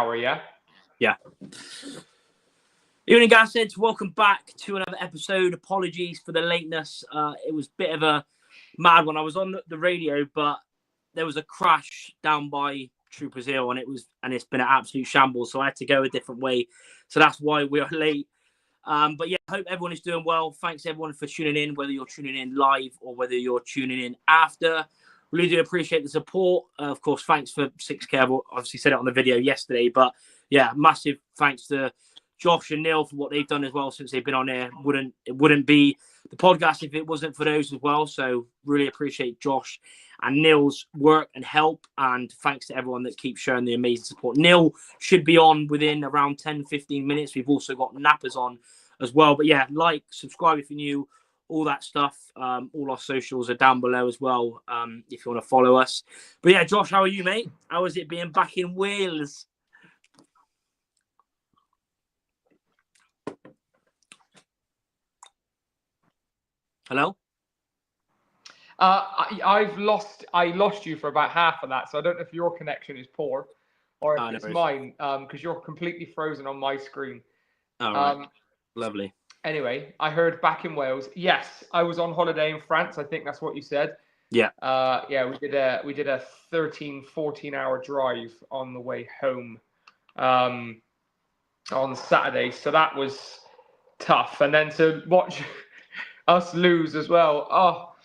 hour, yeah? Yeah. Evening, guys. Welcome back to another episode. Apologies for the lateness. It was a bit of a mad one. I was on the radio, but there was a crash down by Troopers Hill, and it's been an absolute shambles. So I had to go a different way. So that's why we are late. But yeah, I hope everyone is doing well. Thanks everyone for tuning in, whether you're tuning in live or whether you're tuning in after. Really do appreciate the support. Of course, thanks for 6K. I've obviously said it on the video yesterday, but yeah, massive thanks to Josh and Neil for what they've done as well since they've been on there. It wouldn't be the podcast if it wasn't for those as well. So really appreciate Josh and Neil's work and help. And thanks to everyone that keeps showing the amazing support. Neil should be on within around 10-15 minutes. We've also got Nappers on as well. But yeah, like, subscribe if you're new, all that stuff. All our socials are down below as well, if you want to follow us. But yeah, Josh, how are you, mate? How is it being back in Wales? Hello? I lost you for about half of that, so I don't know if your connection is poor or if it's mine, because you're completely frozen on my screen. All right. Lovely. Anyway, I heard back in Wales. Yes, I was on holiday in France. I think that's what you said. Yeah. Yeah, we did a 13-14 hour drive on the way home on Saturday, so that was tough. And then to watch us lose as well.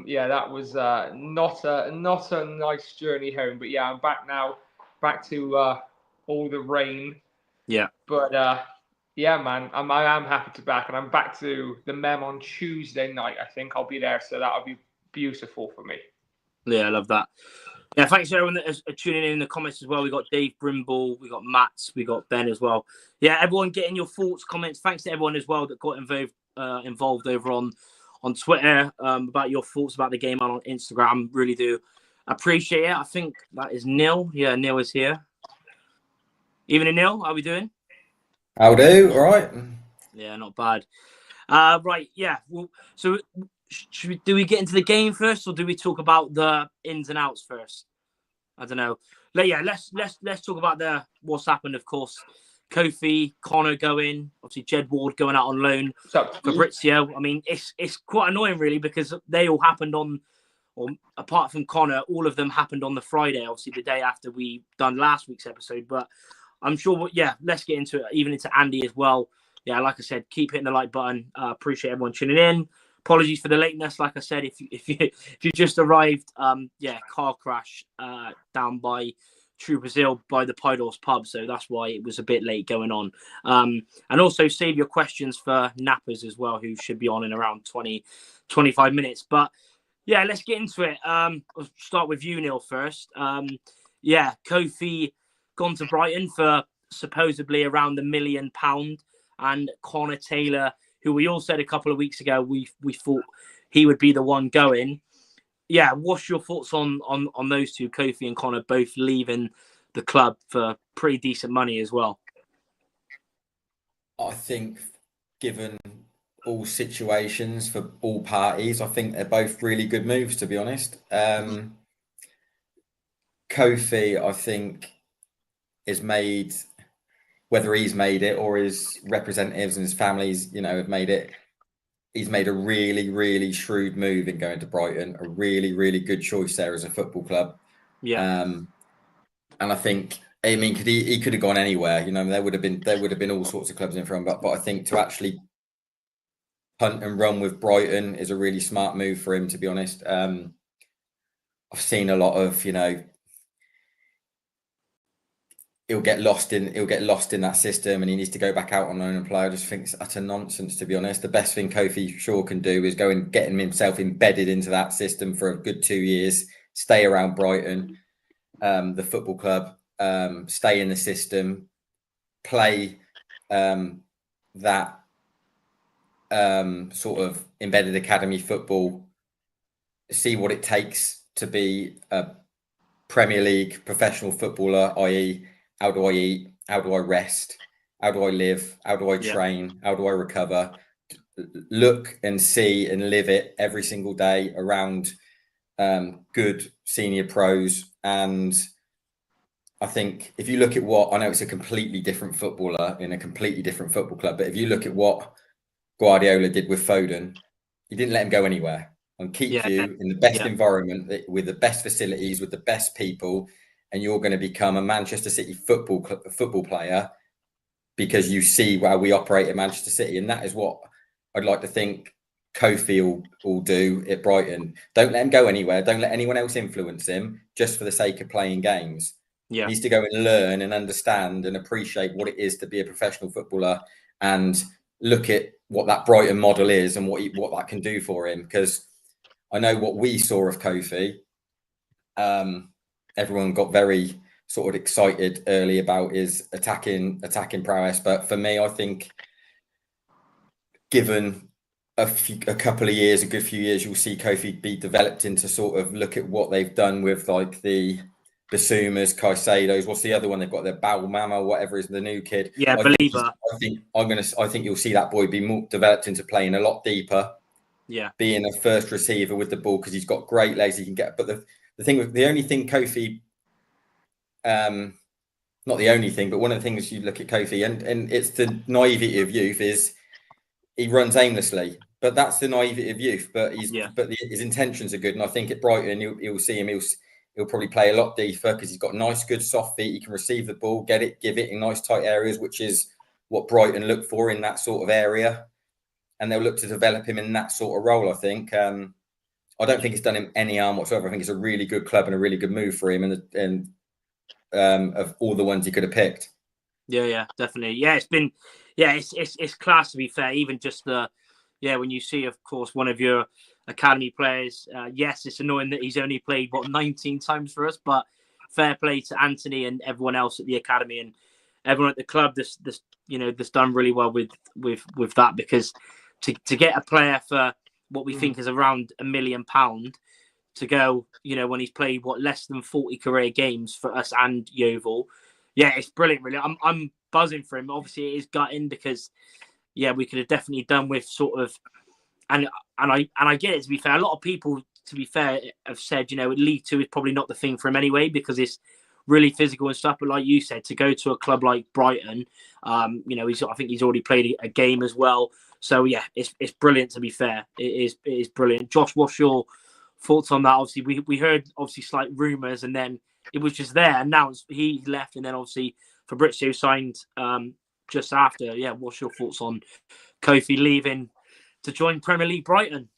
Yeah, that was not a nice journey home. But yeah, I'm back now, back to all the rain. Yeah. But yeah, man, I am happy to be back, and I'm back to the Mem on Tuesday night. I think I'll be there, so that'll be beautiful for me. Yeah, I love that. Yeah, thanks to everyone that is tuning in the comments as well. We got Dave Brimble, we got Matt, we got Ben as well. Yeah, everyone getting your thoughts, comments. Thanks to everyone as well that got involved over on Twitter about your thoughts about the game and on Instagram. Really do appreciate it. I think that is Neil. Yeah, Neil is here. Evening, Neil. How are we doing? I'll do. All right. Yeah, not bad. Right. Yeah. Well, so do we get into the game first, or do we talk about the ins and outs first? I don't know. Yeah, let's talk about what's happened. Of course, Kofi, Connor going, obviously Jed Ward going out on loan, Fabrizio. I mean, it's quite annoying really because they all happened or apart from Connor, all of them happened on the Friday, obviously the day after we done last week's episode. But I'm sure, yeah, let's get into it, even into Andy as well. Yeah, like I said, keep hitting the like button. Appreciate everyone tuning in. Apologies for the lateness. Like I said, if you just arrived, yeah, car crash down by Troopers Hill by the Pydors pub, so that's why it was a bit late going on. And also save your questions for Nappers as well, who should be on in around 20-25 minutes. But yeah, let's get into it. I'll start with you, Neil, first. Yeah, Kofi gone to Brighton for supposedly around £1 million, and Connor Taylor, who we all said a couple of weeks ago we thought he would be the one going. Yeah, what's your thoughts on those two, Kofi and Connor, both leaving the club for pretty decent money as well? I think, given all situations for all parties, I think they're both really good moves, to be honest. Kofi, I think, is made, whether he's made it or his representatives and his families, have made it. He's made a really, really shrewd move in going to Brighton. A really, really good choice there as a football club. Yeah. And I think, he could have gone anywhere. There would have been all sorts of clubs in for him. But I think to actually punt and run with Brighton is a really smart move for him, to be honest. I've seen a lot of, he'll get lost in that system and he needs to go back out on loan and play. I just think it's utter nonsense, to be honest. The best thing Kofi Shaw can do is go and get himself embedded into that system for a good 2 years, stay around Brighton, the football club, stay in the system, play that sort of embedded academy football, see what it takes to be a Premier League professional footballer, i.e., how do I eat? How do I rest? How do I live? How do I train? How do I recover? Look and see and live it every single day around good senior pros. And I think if you look at what, I know it's a completely different footballer in a completely different football club, but if you look at what Guardiola did with Foden, he didn't let him go anywhere and keep you in the best environment with the best facilities, with the best people, and you're going to become a Manchester City football player because you see how we operate at Manchester City. And that is what I'd like to think Kofi will do at Brighton. Don't let him go anywhere. Don't let anyone else influence him just for the sake of playing games. He needs to go and learn and understand and appreciate what it is to be a professional footballer and look at what that Brighton model is and what that can do for him. Because I know what we saw of Kofi. Everyone got very sort of excited early about his attacking prowess, but for me, I think given a couple of years, a good few years, you'll see Kofi be developed into sort of look at what they've done with like the Basumas, Caicedos. What's the other one they've got? The Balmama, whatever is the new kid. Yeah, Believer. I think you'll see that boy be more developed into playing a lot deeper. Yeah, being a first receiver with the ball because he's got great legs. He can get, but the only thing Kofi, not the only thing, but one of the things you look at Kofi and it's the naivety of youth is he runs aimlessly, but that's the naivety of youth. But his intentions are good, and I think at Brighton you'll see him. He'll probably play a lot deeper because he's got nice, good, soft feet. He can receive the ball, get it, give it in nice, tight areas, which is what Brighton look for in that sort of area. And they'll look to develop him in that sort of role, I think. I don't think it's done him any harm whatsoever. I think it's a really good club and a really good move for him and of all the ones he could have picked. Yeah, definitely. Yeah, it's class, to be fair. Even just when you see, of course, one of your academy players, yes, it's annoying that he's only played 19 times for us, but fair play to Anthony and everyone else at the academy and everyone at the club that's done really well with that, because to get a player for what we think is around £1 million to go, when he's played less than 40 career games for us and Yeovil, it's brilliant. Really, I'm buzzing for him. Obviously, it is gutting because we could have definitely done with sort of, and I get it. To be fair, a lot of people, to be fair, have said League Two is probably not the thing for him anyway because it's really physical and stuff. But like you said, to go to a club like Brighton, I think he's already played a game as well. So it's brilliant. To be fair, it is brilliant. Josh, what's your thoughts on that? Obviously, we heard slight rumours, and then it was just there announced he left, and then obviously Fabrizio signed just after. What's your thoughts on Kofi leaving to join Premier League Brighton?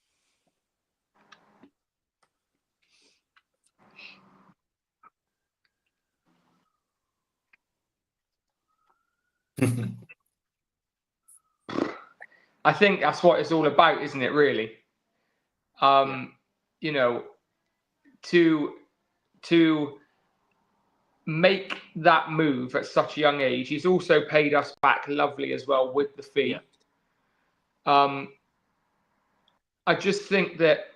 I think that's what it's all about, isn't it, really? To make that move at such a young age, he's also paid us back lovely as well with the fee. I just think that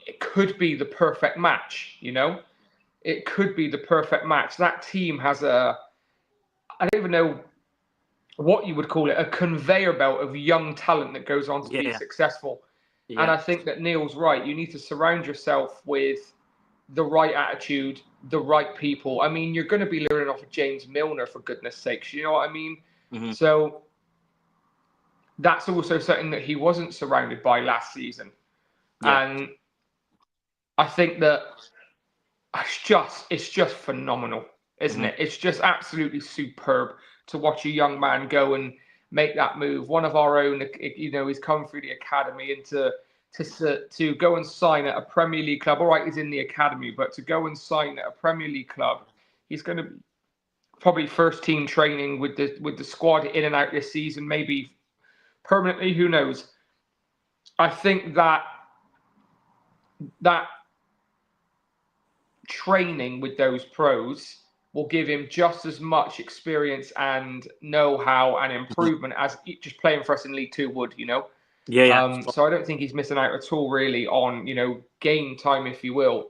it could be the perfect match, It could be the perfect match. That team has I don't even know what you would call it, a conveyor belt of young talent that goes on to be successful. Yeah. And I think that Neil's right. You need to surround yourself with the right attitude, the right people. I mean, you're going to be learning off of James Milner, for goodness sakes. You know what I mean? Mm-hmm. So that's also something that he wasn't surrounded by last season. Yeah. And I think that it's just phenomenal, isn't it? It's just absolutely superb to watch a young man go and make that move. One of our own, he's come through the academy and to go and sign at a Premier League club. All right, he's in the academy, but to go and sign at a Premier League club, he's going to be probably first team training with the squad in and out this season, maybe permanently. Who knows? I think that training with those pros will give him just as much experience and know-how and improvement as just playing for us in League Two would, So I don't think he's missing out at all, really, on, game time, if you will.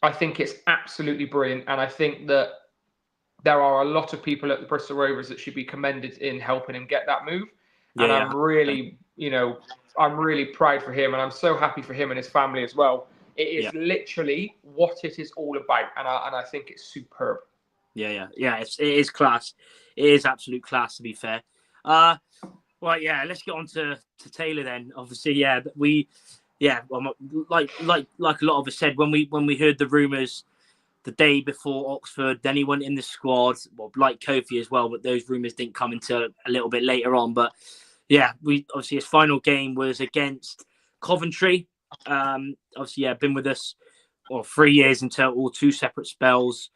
I think it's absolutely brilliant. And I think that there are a lot of people at the Bristol Rovers that should be commended in helping him get that move. And I'm really, I'm really proud for him. And I'm so happy for him and his family as well. It is literally what it is all about, and I think it's superb. Yeah. It is class. It is absolute class, to be fair. Right, yeah. Let's get on to Taylor then. Obviously, well, like a lot of us said when we heard the rumours the day before Oxford, then he went in the squad. Well, like Kofi as well, but those rumours didn't come until a little bit later on. But yeah, obviously his final game was against Coventry. Obviously, been with us 3 years in total, 2 separate spells.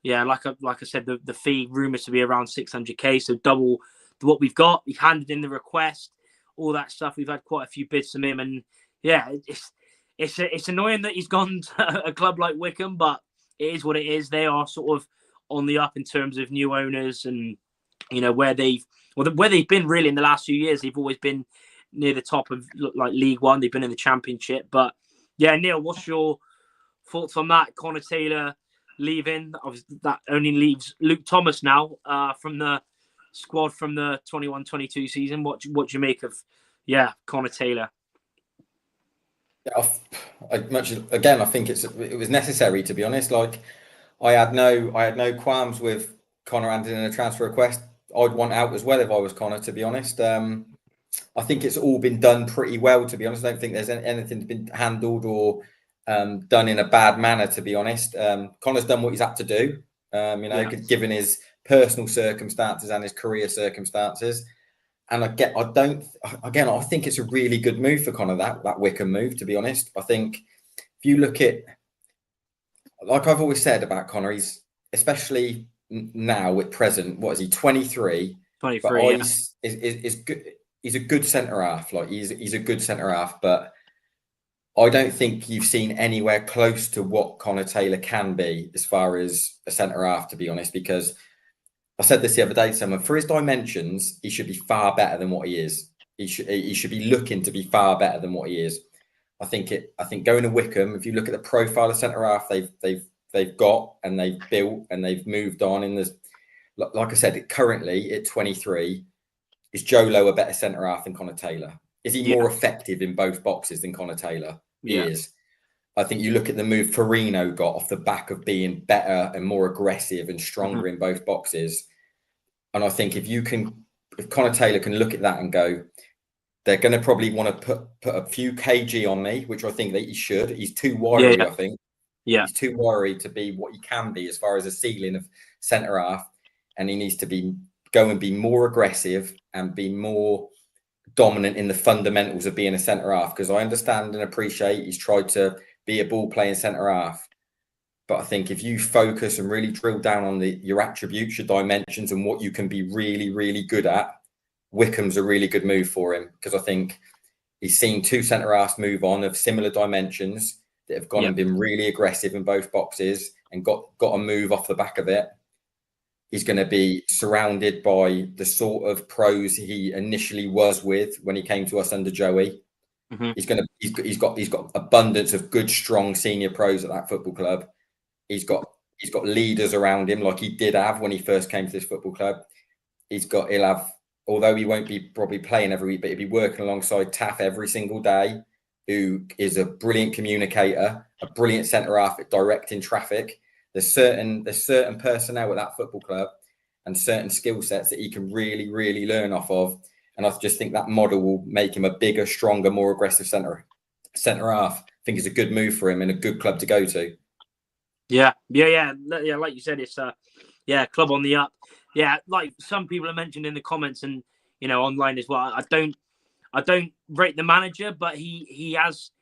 Yeah, like I said, the fee rumours to be around 600k, so double what we've got. He handed in the request, all that stuff. We've had quite a few bids from him, and yeah, it's annoying that he's gone to a club like Wycombe, but it is what it is. They are sort of on the up in terms of new owners, and where they've been really in the last few years. They've always been near the top of like League One. They've been in the Championship, but yeah, Neil, what's your thoughts on that? Connor Taylor leaving. Obviously, that only leaves Luke Thomas now from the squad from the 21-22 season. What do you make of Connor Taylor? I think it was necessary, to be honest. Like I had no qualms with Connor handing in a transfer request. I'd want out as well if I was Connor, to be honest. I think it's all been done pretty well, to be honest. I don't think there's anything been handled or done in a bad manner, to be honest. Connor's done what he's had to do, given his personal circumstances and his career circumstances. And I think it's a really good move for Connor, that Wycombe move, to be honest. I think if you look at, like I've always said about Connor, he's, especially now at present, what is he, 23? 23, he's good. He's a good centre-half. Like he's a good centre-half, but I don't think you've seen anywhere close to what Connor Taylor can be as far as a centre-half, to be honest, because I said this the other day to someone, for his dimensions, he should be far better than what he is. He should be looking to be far better than what he is. I think going to Wycombe, if you look at the profile of centre-half they've got and they've built and they've moved on in this, like I said, currently at 23, is Joe Lowe a better centre-half than Connor Taylor? Is he more effective in both boxes than Connor Taylor? He is. I think you look at the move Farino got off the back of being better and more aggressive and stronger in both boxes. And I think if Connor Taylor can look at that and go, they're going to probably want to put a few kg on me, which I think that he should. He's too wiry, I think. Yeah. He's too wiry to be what he can be as far as a ceiling of centre-half. And he needs to go and be more aggressive and be more dominant in the fundamentals of being a centre-half, because I understand and appreciate he's tried to be a ball-playing centre-half. But I think if you focus and really drill down on your attributes, your dimensions, and what you can be really, really good at, Wycombe's a really good move for him, because I think he's seen 2 centre-halves move on of similar dimensions that have gone and been really aggressive in both boxes and got a move off the back of it. He's going to be surrounded by the sort of pros he initially was with when he came to us under Joey. He's got abundance of good, strong senior pros at that football club. He's got leaders around him, like he did have when he first came to this football club. He'll have, although he won't be probably playing every week, but he'll be working alongside Taff every single day, who is a brilliant communicator, a brilliant centre-half at directing traffic. There's certain personnel at that football club and certain skill sets that he can really, really learn off of. And I just think that model will make him a bigger, stronger, more aggressive centre-half. I think it's a good move for him and a good club to go to. Yeah. Like you said, it's club on the up. Yeah, like some people have mentioned in the comments and online as well. I don't rate the manager, but he has.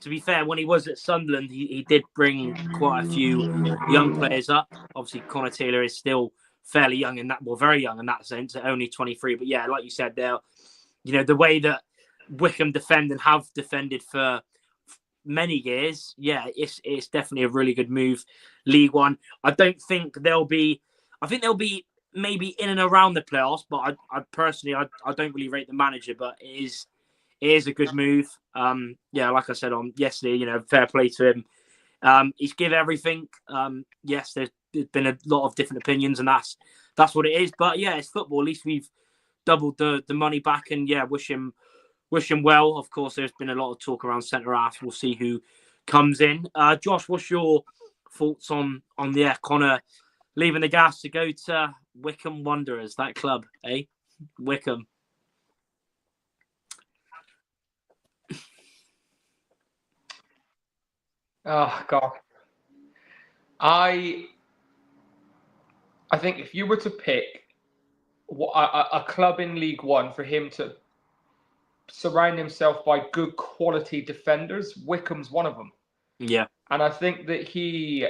To be fair, when he was at Sunderland, he did bring quite a few young players up. Obviously, Connor Taylor is still fairly young in that, very young in that sense, at only 23. But yeah, like you said, there, the way that Wycombe defend and have defended for many years, it's definitely a really good move. League One, I think they'll be maybe in and around the playoffs, but I personally don't really rate the manager, but it is a good move. Like I said on yesterday, fair play to him. He's give everything. Yes, there's been a lot of different opinions, and that's what it is. But yeah, it's football. At least we've doubled the money back, and wish him well. Of course, there's been a lot of talk around centre half. We'll see who comes in. Josh, what's your thoughts on Connor leaving the gas to go to Wycombe Wanderers, that club, eh? Wycombe. Oh God, I think if you were to pick a club in League One for him to surround himself by good quality defenders, Wycombe's one of them. Yeah. And I think that he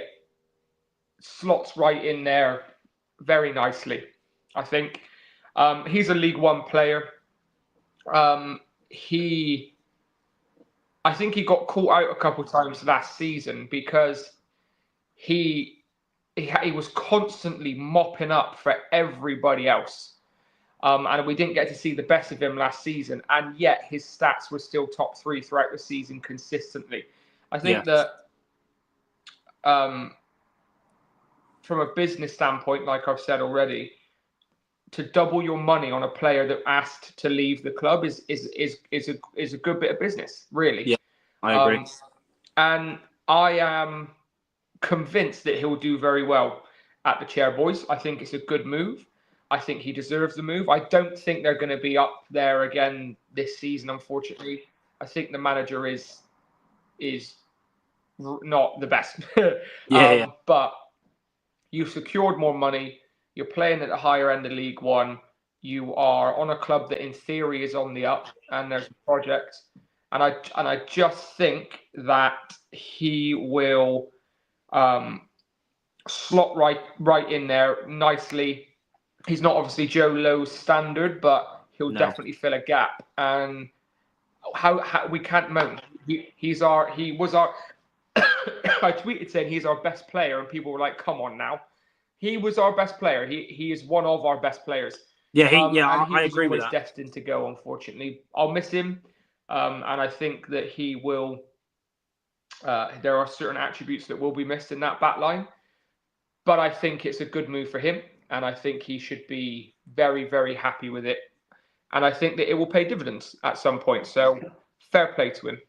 slots right in there very nicely. I think he's a League One player. I think he got caught out a couple of times last season because he was constantly mopping up for everybody else. And we didn't get to see the best of him last season. And yet his stats were still top 3 throughout the season consistently. I think that from a business standpoint, like I've said already, to double your money on a player that asked to leave the club is a good bit of business, really. Yeah, I agree. And I am convinced that he'll do very well at the Chairboys. I think it's a good move. I think he deserves the move. I don't think they're going to be up there again this season, unfortunately. I think the manager is not the best. But you've secured more money. You're playing at the higher end of League One. You are on a club that in theory is on the up, and there's a project. And I just think that he will slot right in there nicely. He's not obviously Joe Lowe's standard, but he'll definitely fill a gap. And how we can't moan. He was our. I tweeted saying he's our best player, and people were like, "Come on now." He was our best player. He is one of our best players. Yeah, I agree with that. He was destined to go. Unfortunately, I'll miss him, and I think that he will. There are certain attributes that will be missed in that back line, but I think it's a good move for him, and I think he should be very, very happy with it. And I think that it will pay dividends at some point. So fair play to him.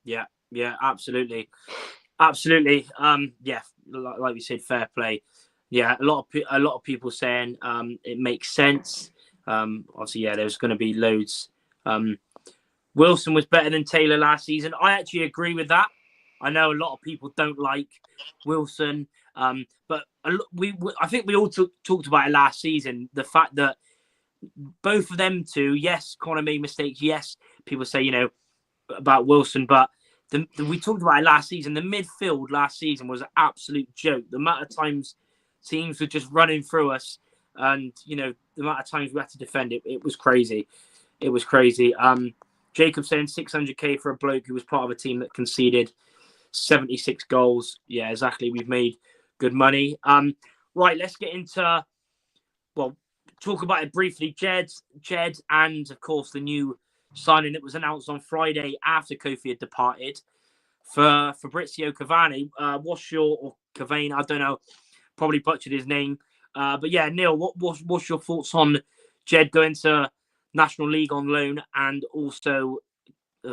Yeah, absolutely. Like we said, fair play. Yeah, a lot of people saying it makes sense. Obviously, there's going to be loads. Wilson was better than Taylor last season. I actually agree with that. I know a lot of people don't like Wilson, but I think we all talked about it last season. The fact that both of them two, yes, Connor made mistakes. Yes, people say about Wilson, but we talked about it last season. The midfield last season was an absolute joke. The amount of times teams were just running through us, and the amount of times we had to defend it, it was crazy. It was crazy. Jacob saying 600k for a bloke who was part of a team that conceded 76 goals. Yeah, exactly. We've made good money. Right, let's get into talk about it briefly. Jed, and of course the new signing that was announced on Friday after Kofi had departed for Fabrizio Cavani. Cavani? I don't know. Probably butchered his name. But yeah, Neil, what's your thoughts on Jed going to National League on loan, and also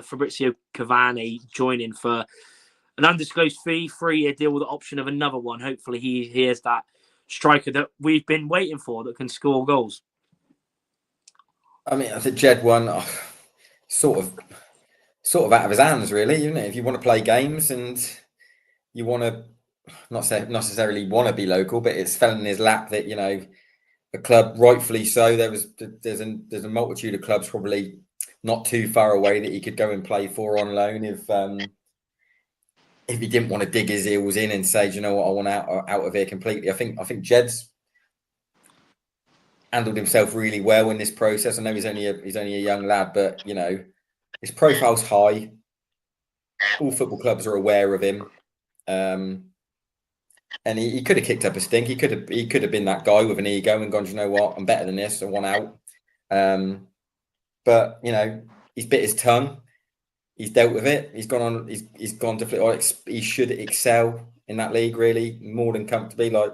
Fabrizio Cavani joining for an undisclosed fee, 3-year deal with the option of another one? Hopefully he is that striker that we've been waiting for that can score goals. I mean, I think Jed one sort of out of his hands, really, isn't it? If you want to play games and you want to not necessarily want to be local, but it's fell in his lap that the club, rightfully so. There's a multitude of clubs probably not too far away that he could go and play for on loan if he didn't want to dig his heels in and say, you know what, I want out of here completely. I think Jed's handled himself really well in this process. I know he's only a young lad, but his profile's high. All football clubs are aware of him, and he could have kicked up a stink. He could have been that guy with an ego and gone, you know what, I'm better than this. I want out. But he's bit his tongue. He's dealt with it. He's gone on. He's gone to. He should excel in that league, really, more than comfortably. Like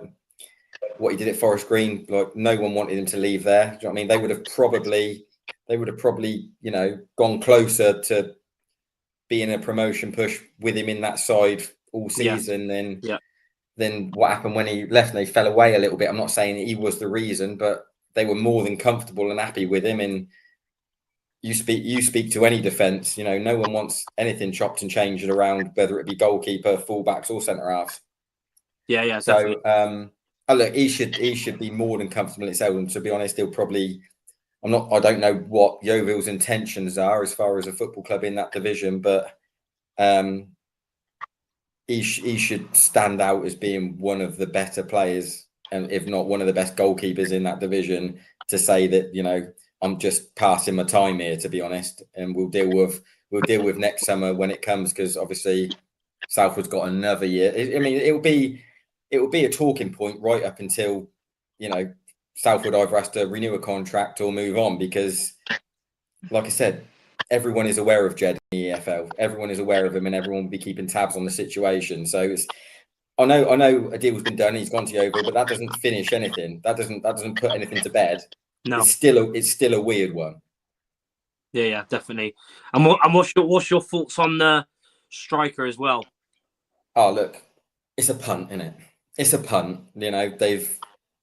what he did at Forest Green. Like no one wanted him to leave there. Do you know what I mean? They would have probably, gone closer to be in a promotion push with him in that side all season. Then what happened when he left and they fell away a little bit? I'm not saying he was the reason, but they were more than comfortable and happy with him. And you speak to any defence, you know, no one wants anything chopped and changed around, whether it be goalkeeper, fullbacks, or centre halves. Yeah, so definitely. Look, he should be more than comfortable in Selden. To be honest, he'll probably. I don't know what Yeovil's intentions are as far as a football club in that division, but he should stand out as being one of the better players, and if not one of the best goalkeepers in that division. To say that, you know, I'm just passing my time here, to be honest, and we'll deal with next summer when it comes, because obviously Southwood's got another year. I mean, it will be a talking point right up until, you know, Southwood either has to renew a contract or move on, because, like I said, everyone is aware of Jed in the EFL. Everyone is aware of him, and everyone will be keeping tabs on the situation. So I know a deal's been done. He's gone to Yeovil, but that doesn't finish anything. That doesn't put anything to bed. No, it's still a weird one. Yeah, definitely. And what's your thoughts on the striker as well? Oh, look, it's a punt, isn't it? It's a punt. You know, they've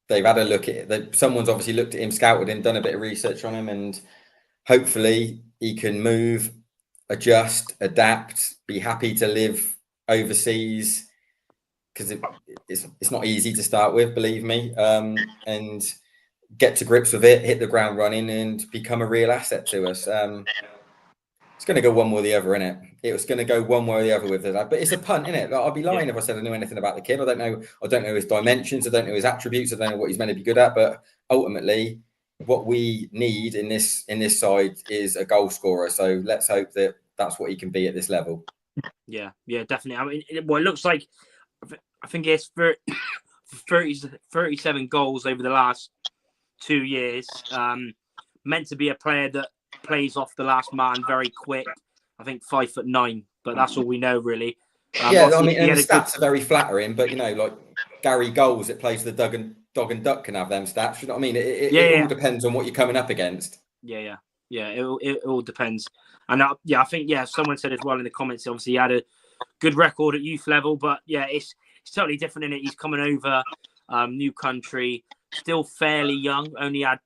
had a look at it. Someone's obviously looked at him, scouted him, done a bit of research on him, and hopefully he can move, adjust, adapt, be happy to live overseas, because it's not easy to start with, believe me, and get to grips with it, hit the ground running, and become a real asset to us. It's going to go one way or the other, innit? It was going to go one way or the other with that, but it's a punt, innit? Like, I'd be lying if I said I knew anything about the kid. I don't know his dimensions. I don't know his attributes. I don't know what he's meant to be good at. But ultimately, what we need in this side is a goal scorer. So let's hope that that's what he can be at this level. Yeah, definitely. I mean, it looks like, I think it's 37 goals over the last 2 years. Meant to be a player that plays off the last man, very quick. I think 5'9", but that's all we know, really. Yeah, I mean, and the stats are very flattering, but, you know, like Gary Goals that plays the dog and duck can have them stats. You know what I mean? It all depends on what you're coming up against. Yeah. It all depends. And I think someone said as well in the comments. Obviously, he had a good record at youth level, but it's totally different in it. He's coming over, new country, still fairly young. Only had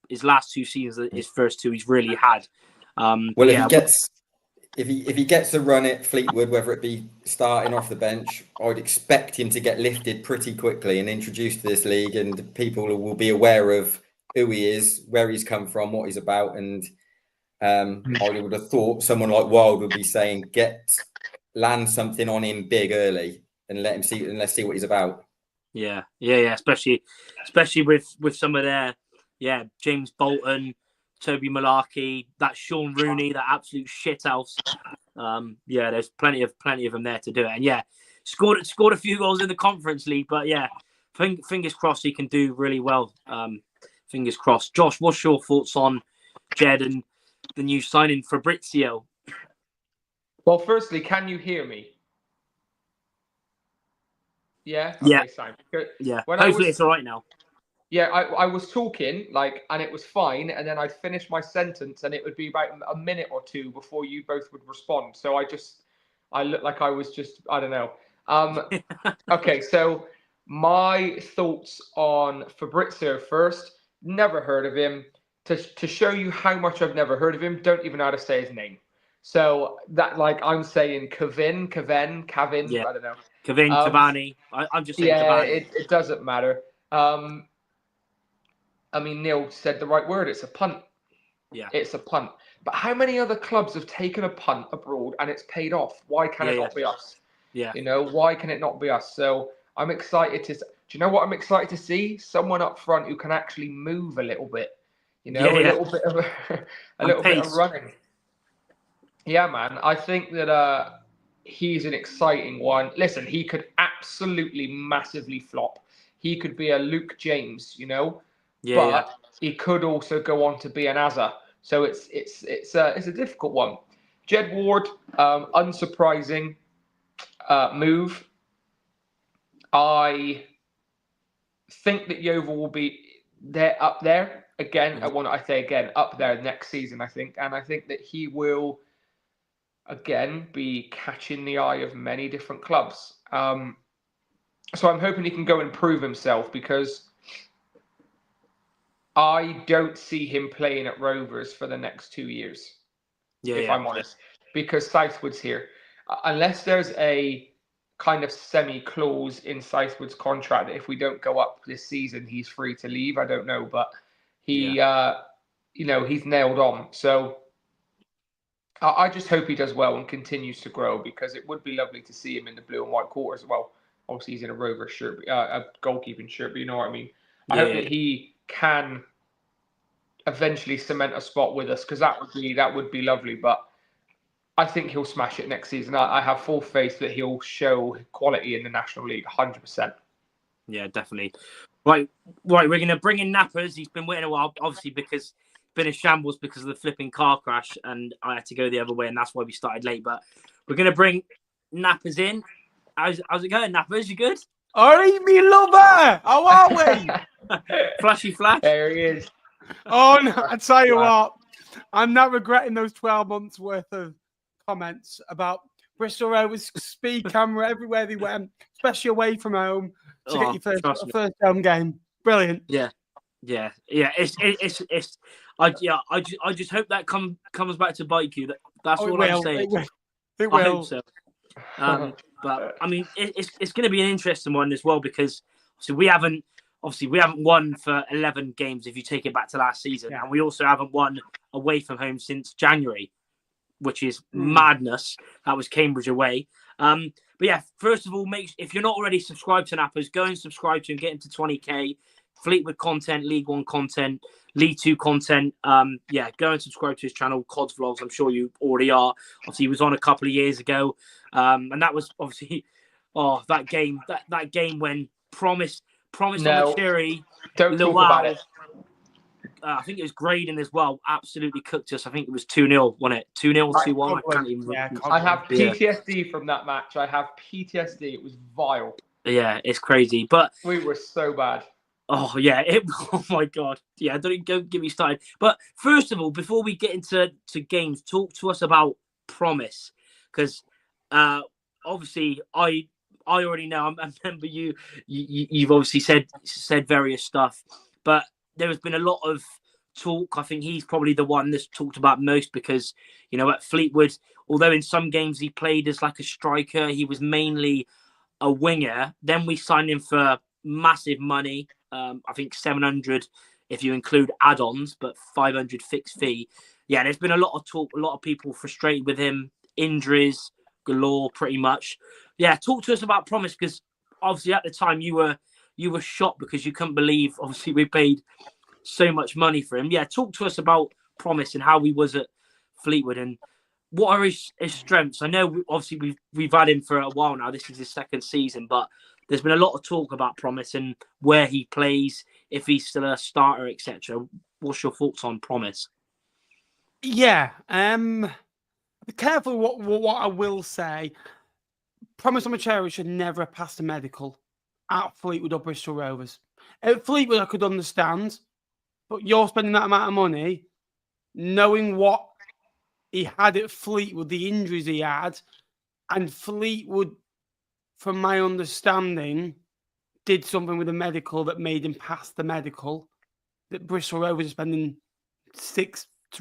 his last 2 seasons, his first 2 he's really had. Well, if he gets a run at Fleetwood, whether it be starting off the bench, I'd expect him to get lifted pretty quickly and introduced to this league, and people will be aware of who he is, where he's come from, what he's about. And I would have thought someone like Wild would be saying, land something on him big early and let's see what he's about. Yeah. Especially with some of their, James Bolton, Toby Malarkey, that Sean Rooney, that absolute shithouse. There's plenty of them there to do it. And scored a few goals in the Conference League, but fingers crossed he can do really well. Fingers crossed. Josh, what's your thoughts on Jed and the new signing Fabrizio? Well, firstly, can you hear me? Yeah. Okay, Simon. Good. Yeah. Hopefully it's all right now. Yeah, I was talking and it was fine, and then I'd finish my sentence, and it would be about a minute or two before you both would respond. So I looked like I was just, I don't know. Okay, so my thoughts on Fabrizio first. Never heard of him. To show you how much I've never heard of him, don't even know how to say his name. So that, like, I'm saying Cavegn, I don't know. Cavani. I'm just saying Cavani. It doesn't matter. I mean, Neil said the right word. It's a punt. Yeah. It's a punt. But how many other clubs have taken a punt abroad and it's paid off? Why can it not be us? Yeah. You know, why can it not be us? So I'm excited to... Do you know what I'm excited to see? Someone up front who can actually move a little bit. You know, a little bit of bit of running. Yeah, man. I think that he's an exciting one. Listen, he could absolutely massively flop. He could be a Luke James, you know? But he could also go on to be an Azza. So it's a difficult one. Jed Ward, unsurprising move. I think that Yeovil will be up there again. I say again, up there next season, I think. And I think that he will again, be catching the eye of many different clubs. So I'm hoping he can go and prove himself, because I don't see him playing at Rovers for the next 2 years, if I'm honest, because Southwood's here. Unless there's a kind of semi-clause in Southwood's contract that if we don't go up this season, he's free to leave. I don't know, but he, he's nailed on. So I just hope he does well and continues to grow, because it would be lovely to see him in the blue and white quarters. Well, obviously he's in a Rover shirt, a goalkeeping shirt, but you know what I mean. I hope that he can eventually cement a spot with us, because that would be lovely. But I think he'll smash it next season. I have full faith that he'll show quality in the National League, 100%. Yeah, definitely. Right. We're going to bring in Nappers. He's been waiting a while, obviously, because been in shambles because of the flipping car crash, and I had to go the other way, and that's why we started late. But we're going to bring Nappers in. How's it going, Nappers? You good? All right, me lover. How are we? Flashy flash. There he is. Oh, no, I tell you what, I'm not regretting those 12 months worth of comments about Bristol Rovers speed camera everywhere they went, especially away from home, to get your first home game. Brilliant. Yeah. I just hope that comes back to bite you. That's all I'm saying. It will. I hope so. But I mean, it's going to be an interesting one as well, because we haven't won for 11 games if you take it back to last season, and we also haven't won away from home since January, which is madness. That was Cambridge away. But yeah, first of all, if you're not already subscribed to Nappers, go and subscribe to him, get him to 20k. Fleetwood content, League One content, League Two content. Go and subscribe to his channel, Cods Vlogs. I'm sure you already are. Obviously, he was on a couple of years ago, and that was obviously that game when Promise on the cherry. Don't talk about it. I think it was Graydon as well. Absolutely cooked us. I think it was 2-0, wasn't it? 2-0, 2-1. I can't even. I have PTSD from that match. I have PTSD. It was vile. Yeah, it's crazy, but we were so bad. Oh yeah! Oh my god! Yeah, don't get me started. But first of all, before we get into games, talk to us about Promise, because obviously I already know. I remember you've obviously said various stuff, but there has been a lot of talk. I think he's probably the one that's talked about most, because at Fleetwood, although in some games he played as like a striker, he was mainly a winger. Then we signed him for massive money. I think 700 if you include add-ons, but 500 fixed fee. Yeah, there's been a lot of talk, a lot of people frustrated with him, injuries galore, pretty much. Yeah, talk to us about Promise, because obviously at the time you were shocked because you couldn't believe, obviously, we paid so much money for him. Yeah, talk to us about Promise and how he was at Fleetwood and what are his strengths. I know obviously we've had him for a while now. This is his second season, but there's been a lot of talk about Promise and where he plays, if he's still a starter, etc. What's your thoughts on Promise? Yeah, be careful what I will say. Promise Omachero should never have passed a medical at Fleetwood or Bristol Rovers. At Fleetwood, I could understand, but you're spending that amount of money, knowing what he had at Fleetwood, the injuries he had, and Fleetwood, from my understanding, did something with the medical that made him pass the medical. That Bristol Rovers are spending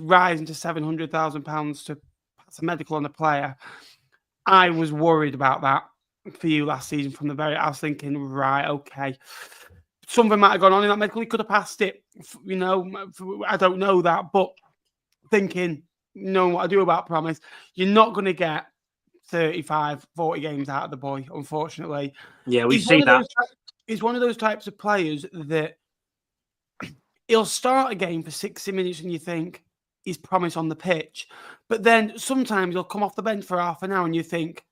rising to £700,000 to pass a medical on a player. I was worried about that for you last season I was thinking, right, okay, something might have gone on in that medical. He could have passed it, I don't know that, but thinking, knowing what I do about Promise, you're not going to get 35, 40 games out of the boy, unfortunately. Yeah, we've seen that. He's one of those types of players that he'll start a game for 60 minutes and you think he's Promise on the pitch. But then sometimes he'll come off the bench for half an hour and you think,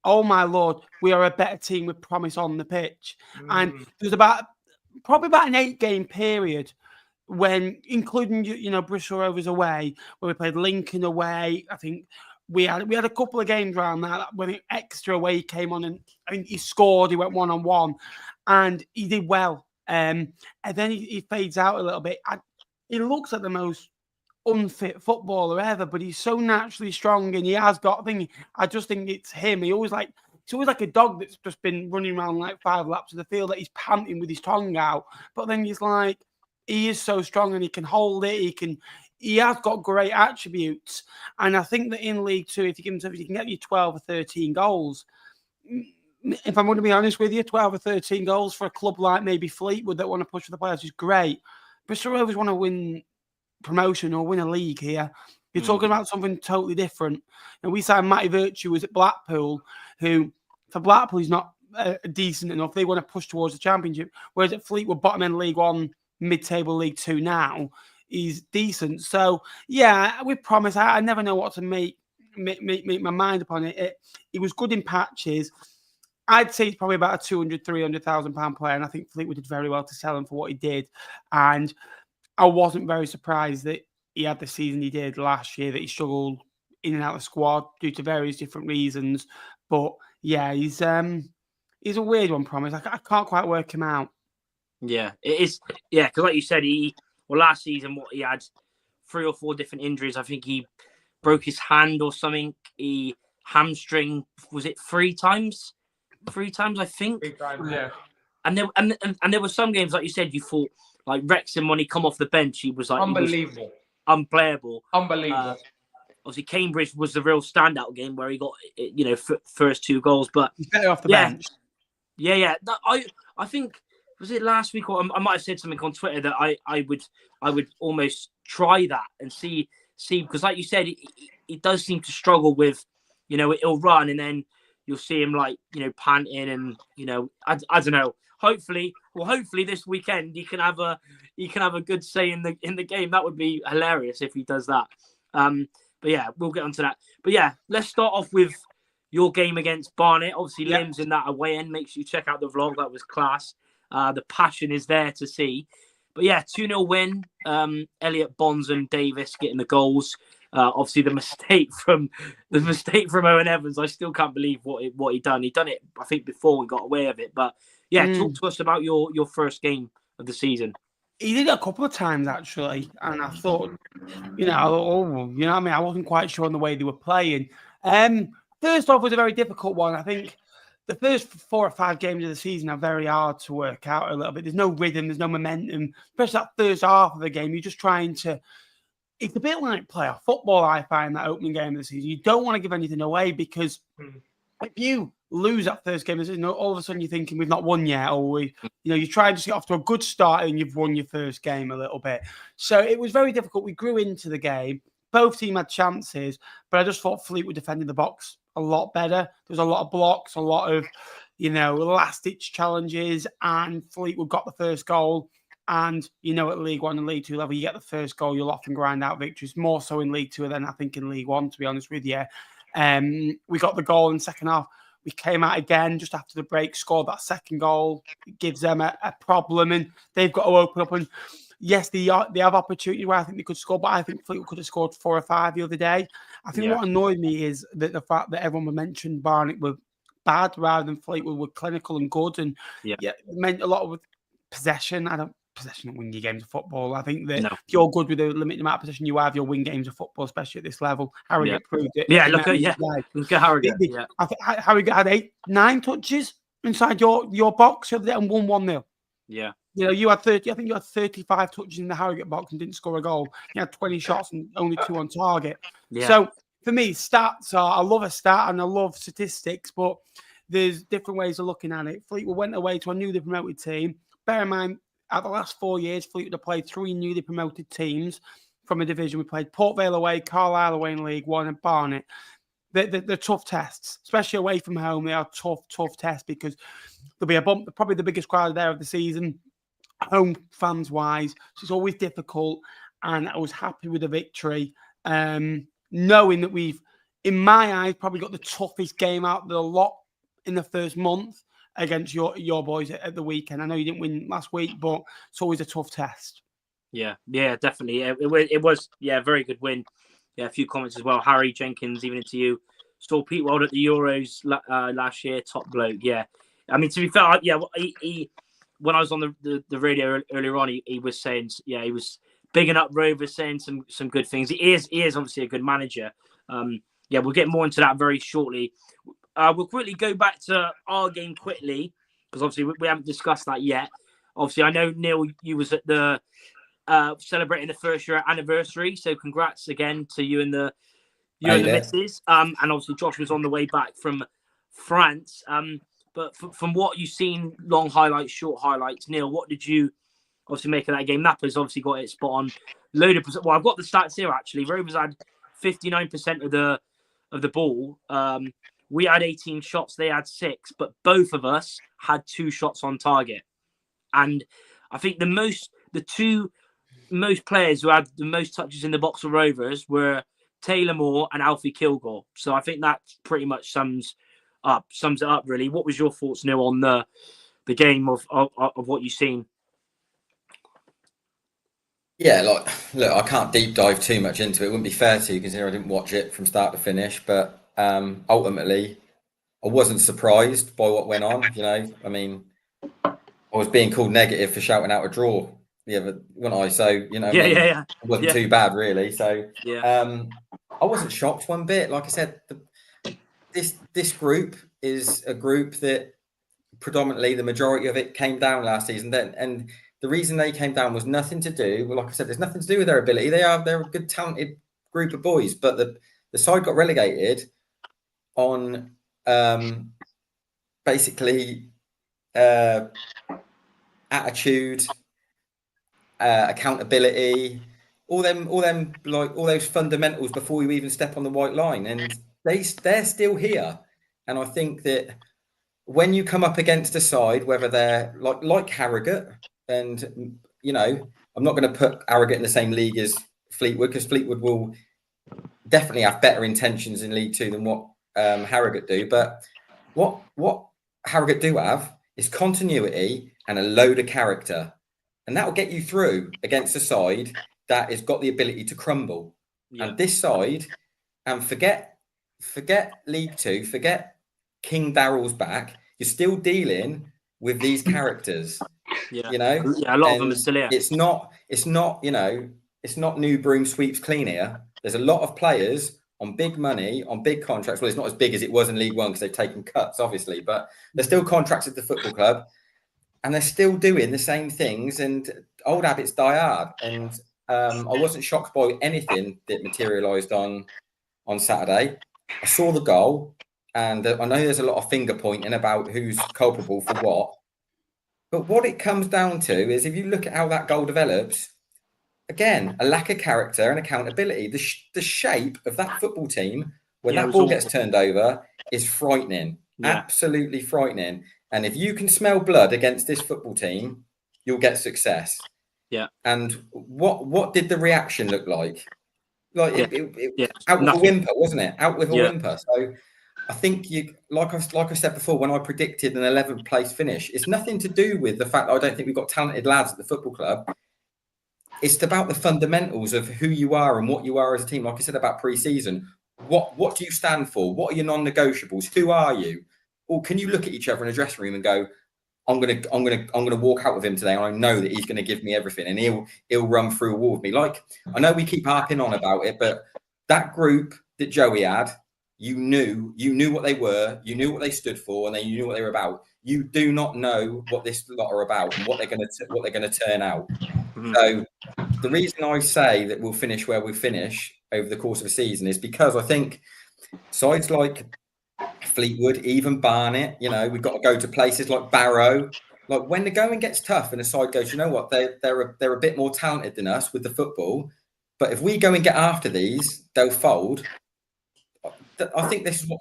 oh my Lord, we are a better team with Promise on the pitch. And there's probably about an 8-game period when, including, Bristol Rovers away, where we played Lincoln away. I think we had a couple of games around that when extra away he came on and I think he scored. He went 1-on-1 and he did well. And then he fades out a little bit. He looks like the most unfit footballer ever, but he's so naturally strong and he has got. I just think it's him. It's always like a dog that's just been running around like 5 laps of the field that he's panting with his tongue out. But then he's like, he is so strong and he can hold it. He has got great attributes. And I think that in League Two, if you can get you 12 or 13 goals, if I'm going to be honest with you, 12 or 13 goals for a club like maybe Fleetwood that want to push for the players is great. Bristol Rovers want to win promotion or win a league here. You're talking about something totally different. And we signed Matty Virtue was at Blackpool, who for Blackpool he's not decent enough. They want to push towards the Championship. Whereas at Fleetwood, bottom end League One, mid-table League Two now, he's decent. So yeah, we promise. I never know what to make my mind upon it. He was good in patches. I'd say he's probably about a £200,000-300,000 player, and I think Fleetwood did very well to sell him for what he did. And I wasn't very surprised that he had the season he did last year, that he struggled in and out of the squad due to various different reasons. But yeah, he's a weird one, Promise. I can't quite work him out. Yeah, it is. Yeah, because like you said, last season, he had 3 or 4 different injuries. I think he broke his hand or something. He hamstring, was it 3 times? 3 times, I think. 3 times, yeah. And there were some games, like you said, you thought like Wrexham when he come off the bench, he was like unbelievable, unplayable, unbelievable. Obviously, Cambridge was the real standout game where he got first 2 goals, but he's better off the bench. Yeah. I think, was it last week or I might have said something on Twitter that I would almost try that and see because like you said, he does seem to struggle with, he'll run and then you'll see him like, panting and, I don't know. Hopefully this weekend he can have a good say in the game. That would be hilarious if he does that. But yeah, we'll get onto that. But yeah, let's start off with your game against Barnet. Obviously, Lim's in that away end. Make sure you check out the vlog. That was class. The passion is there to see. But yeah, 2-0 win. Elliot, Bonds and Davis getting the goals. Obviously, the mistake from Owen Evans. I still can't believe what he done. He done it, I think, before we got away with it. But yeah, talk to us about your first game of the season. He did it a couple of times actually, and I thought, I wasn't quite sure on the way they were playing. First off was a very difficult one. I think the first 4 or 5 games of the season are very hard to work out a little bit. There's no rhythm, there's no momentum, especially that first half of the game. You're just trying to. It's a bit like playoff football, I find, that opening game of the season. You don't want to give anything away because if you lose that first game of the season, all of a sudden you're thinking we've not won yet, or you're trying to get off to a good start and you've won your first game a little bit. So it was very difficult. We grew into the game. Both teams had chances, but I just thought Fleetwood defended the box a lot better. There was a lot of blocks, a lot of, last-ditch challenges, and Fleetwood got the first goal. And, at League One and League Two level, you get the first goal, you'll often grind out victories, more so in League Two than I think in League One, to be honest with you. We got the goal in the second half. We came out again just after the break, scored that second goal. It gives them a problem, and they've got to open up. And yes, they have opportunity where I think they could score, but I think Fleetwood could have scored 4 or 5 the other day. I think what annoyed me is that the fact that everyone mentioned Barnet were bad rather than Fleetwood were clinical and good, and it meant a lot of possession. Possession don't win your games of football. I think that if you're good with the limited amount of possession you have, you'll win games of football, especially at this level. Harrogate proved it. Look at Harrogate. I think Harrogate had 9 touches inside your box and won 1-0. Yeah. You had 30. I think you had 35 touches in the Harrogate box and didn't score a goal. You had 20 shots and only 2 on target. Yeah. So for me, stats are. I love a stat and I love statistics, but there's different ways of looking at it. Fleetwood went away to a newly promoted team. Bear in mind, at the last 4 years, Fleetwood have played 3 newly promoted teams from a division. We played Port Vale away, Carlisle away in League One, and Barnet. They're tough tests, especially away from home. They are tough tests because there'll be a bump. Probably the biggest crowd there of the season, home fans wise. So it's always difficult. And I was happy with the victory, knowing that we've, in my eyes, probably got the toughest game out of the lot in the first month against your boys at the weekend. I know you didn't win last week, but it's always a tough test. Yeah, definitely. It was a very good win. Yeah, a few comments as well. Harry Jenkins, even into you. Saw Pete Wald at the Euros last year, top bloke. Yeah, I mean, to be fair, he when I was on the radio earlier on, he was saying, he was bigging up Rovers, saying some good things. He is obviously a good manager. Yeah, we'll get more into that very shortly. We'll quickly go back to our game quickly, because obviously we haven't discussed that yet. Obviously, I know, Neil, you was at the celebrating the first year anniversary, so congrats again to you and the missus. And obviously Josh was on the way back from France. But from what you've seen, long highlights, short highlights, Neil, what did you obviously make of that game? Napa's obviously got it spot on. Loaded. Well, I've got the stats here actually. Rovers had 59% of the ball. We had 18 shots, they had 6, but both of us had 2 shots on target. And I think the two most players who had the most touches in the box for Rovers were Taylor Moore and Alfie Kilgore. So I think that pretty much sums it up really. What was your thoughts, Neil, on the game of what you've seen? Yeah, look, I can't deep dive too much into it. It wouldn't be fair to you, considering I didn't watch it from start to finish. But ultimately, I wasn't surprised by what went on. I mean, I was being called negative for shouting out a draw the other, wasn't I? So Yeah. It wasn't too bad really. So yeah. I wasn't shocked one bit. Like I said, this group is a group that predominantly the majority of it came down last season. And the reason they came down was nothing to do. Well, like I said, there's nothing to do with their ability. They're a good, talented group of boys. But the side got relegated on basically attitude, accountability, all those fundamentals before you even step on the white line. And they're still here. And I think that when you come up against a side, whether they're like Harrogate, and I'm not going to put Harrogate in the same league as Fleetwood, because Fleetwood will definitely have better intentions in League Two than what Harrogate do. But what Harrogate do have is continuity and a load of character, and that will get you through against a side that has got the ability to crumble. Yeah. And this side, and forget League Two, forget King Darrell's back. You're still dealing with these characters. Yeah, a lot of them are still here. It's not new broom sweeps clean here. There's a lot of players on big money, on big contracts. Well, it's not as big as it was in League One because they've taken cuts, obviously, but they're still contracted to the football club, and they're still doing the same things. And old habits die hard. And I wasn't shocked by anything that materialised on Saturday. I saw the goal, and I know there's a lot of finger pointing about who's culpable for what. But what it comes down to is, if you look at how that goal develops, again, a lack of character and accountability. The shape of that football team, when that ball gets turned over, is frightening. Yeah. Absolutely frightening. And if you can smell blood against this football team, you'll get success. Yeah. And what did the reaction look like? It out with Nothing. a whimper, wasn't it? Out with a whimper. So I think like I said before, when I predicted an 11th place finish, it's nothing to do with the fact that I don't think we've got talented lads at the football club. It's about the fundamentals of who you are and what you are as a team. Like I said about pre-season, what do you stand for? What are your non-negotiables? Who are you? Or can you look at each other in a dressing room and go, I'm gonna walk out with him today, and I know that he's gonna give me everything, and he'll run through a wall with me. Like, I know we keep harping on about it, but that group that Joey had, you knew what they were, you knew what they stood for, and you knew what they were about. You do not know what this lot are about and what they're gonna turn out. Mm-hmm. So the reason I say that we'll finish where we finish over the course of a season is because I think sides like Fleetwood, even Barnet, we've got to go to places like Barrow. Like, when the going gets tough and the side goes, you know what, they're a bit more talented than us with the football, but if we go and get after these, they'll fold. I think this is what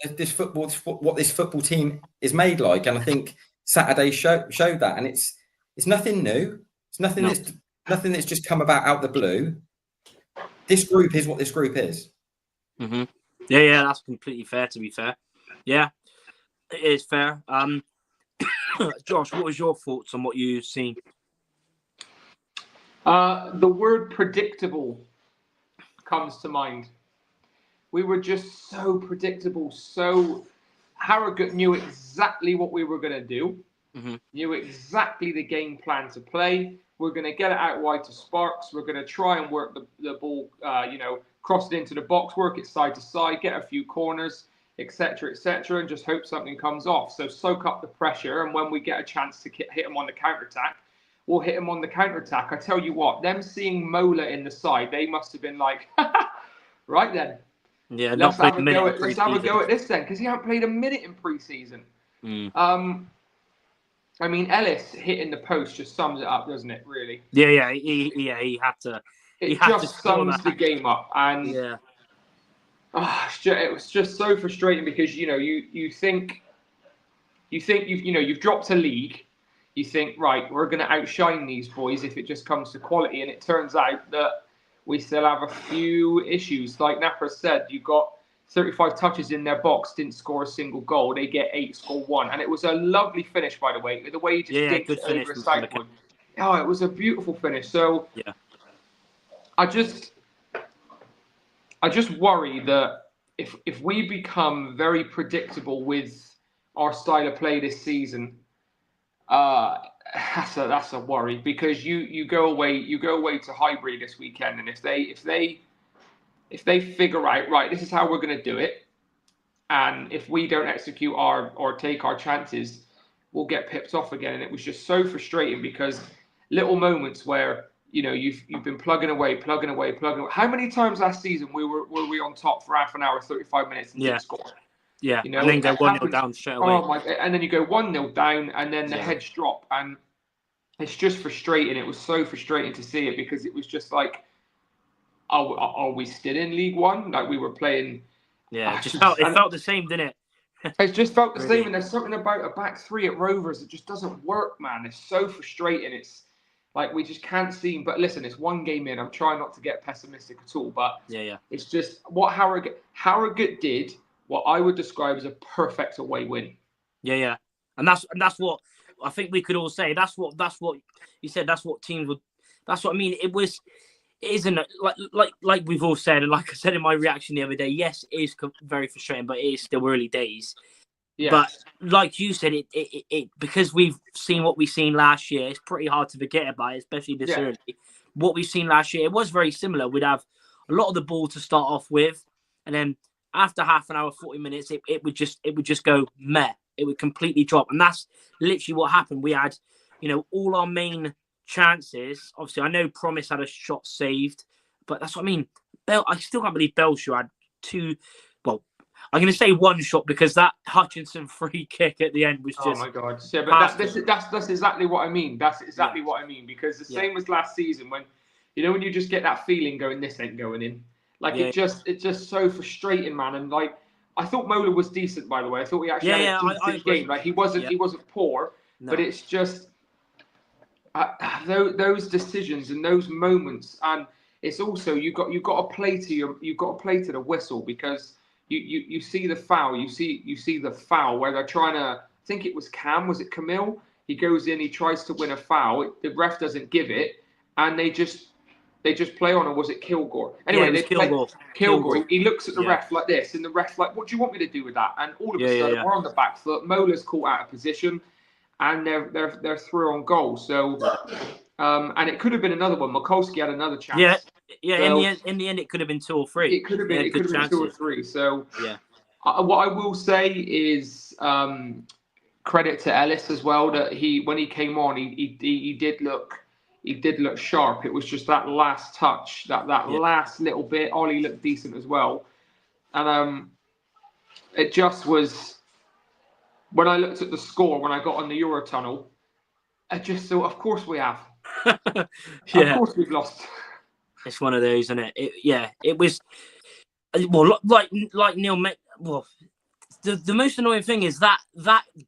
this football team is made like, and I think Saturday showed that. And it's nothing new. It's nothing that's just come about out the blue. This group is what this group is. Mm-hmm. Yeah, that's completely fair. To be fair, yeah, it is fair. Josh, what was your thoughts on what you've seen? The word predictable comes to mind. We were just so predictable. So Harrogate knew exactly what we were going to do, knew exactly the game plan to play, We're going to get it out wide to Sparks. We're going to try and work the ball, cross it into the box, work it side to side, get a few corners, etc., and just hope something comes off. So soak up the pressure, and when we get a chance to hit them on the counter-attack, we'll hit them on the counter-attack. I tell you what, them seeing Mola in the side, they must have been like, right then. Yeah, let's have a go at this then, because he hasn't played a minute in pre-season. I mean, Ellis hitting the post just sums it up, doesn't it? Really? Yeah. He had to. It just sums the game up, and it was just so frustrating because you think you've dropped a league. You think, right, we're going to outshine these boys if it just comes to quality, and it turns out that we still have a few issues. Like Napper said, you got 35 touches in their box, didn't score a single goal. They get 8, score 1. And it was a lovely finish, by the way. The way he just dinked it over Southwood. Oh, it was a beautiful finish. So I just worry that if we become very predictable with our style of play this season, that's a worry, because you go away to Highbury this weekend, and if they figure out, right, this is how we're going to do it, and if we don't execute or take our chances, we'll get pipped off again. And it was just so frustrating, because little moments where you've been plugging away. How many times last season were we on top for half an hour, 35 minutes, and didn't score? Yeah, and then go 1-0 down straight away. Oh my! And then you go 1-0 down, and then the heads drop, and it's just frustrating. It was so frustrating to see it, because it was just like, are we still in League One? Like we were playing. Yeah, it felt the same, didn't it? It just felt the same, and there's something about a back three at Rovers that just doesn't work, man. It's so frustrating. It's like we just can't seem. But listen, it's one game in. I'm trying not to get pessimistic at all, but it's just what Harrogate did. What I would describe as a perfect away win. Yeah, and that's what I think we could all say. That's what you said. That's what teams would. That's what I mean. It isn't like we've all said, and like I said in my reaction the other day. Yes, it is very frustrating, but it is still early days. Yes. But like you said, it because we've seen what we've seen last year. It's pretty hard to forget about it, especially this early. What we've seen last year, it was very similar. We'd have a lot of the ball to start off with, and then after half an hour, 40 minutes, it would just go meh. It would completely drop. And that's literally what happened. We had, all our main chances. Obviously, I know Promise had a shot saved, but that's what I mean. I still can't believe Belshaw had two. Well, I'm going to say one shot, because that Hutchinson free kick at the end was just. Oh my God! Yeah, but that's exactly what I mean. That's exactly what I mean, because the same as last season, when when you just get that feeling going, this ain't going in. Like it's just so frustrating, man. And like I thought Mola was decent, by the way. I thought he actually had a decent game. Like he wasn't poor, but it's just those decisions and those moments, and it's also you've got to play to the whistle, because you see the foul, you see the foul where they're trying to. I think it was was it Camille? He goes in, he tries to win a foul. The ref doesn't give it, and they just play on, or was it Kilgore? Anyway, they play Kilgore. He looks at the ref like this, and the ref's like, "What do you want me to do with that?" And all of a sudden, we're on the back foot. Mola's caught out of position, and they're through on goal. So, and it could have been another one. Mikulski had another chance. Yeah. So, in the end, it could have been 2 or 3. It could have been 2 or 3. So, what I will say is credit to Ellis as well, that when he came on, he did look sharp. It was just that last touch, that last little bit. Ollie looked decent as well. And it just was, when I looked at the score, when I got on the Eurotunnel, I just thought, of course we have. Of course we've lost. It's one of those, isn't it? It was, well, like Neil meant, well, the most annoying thing is that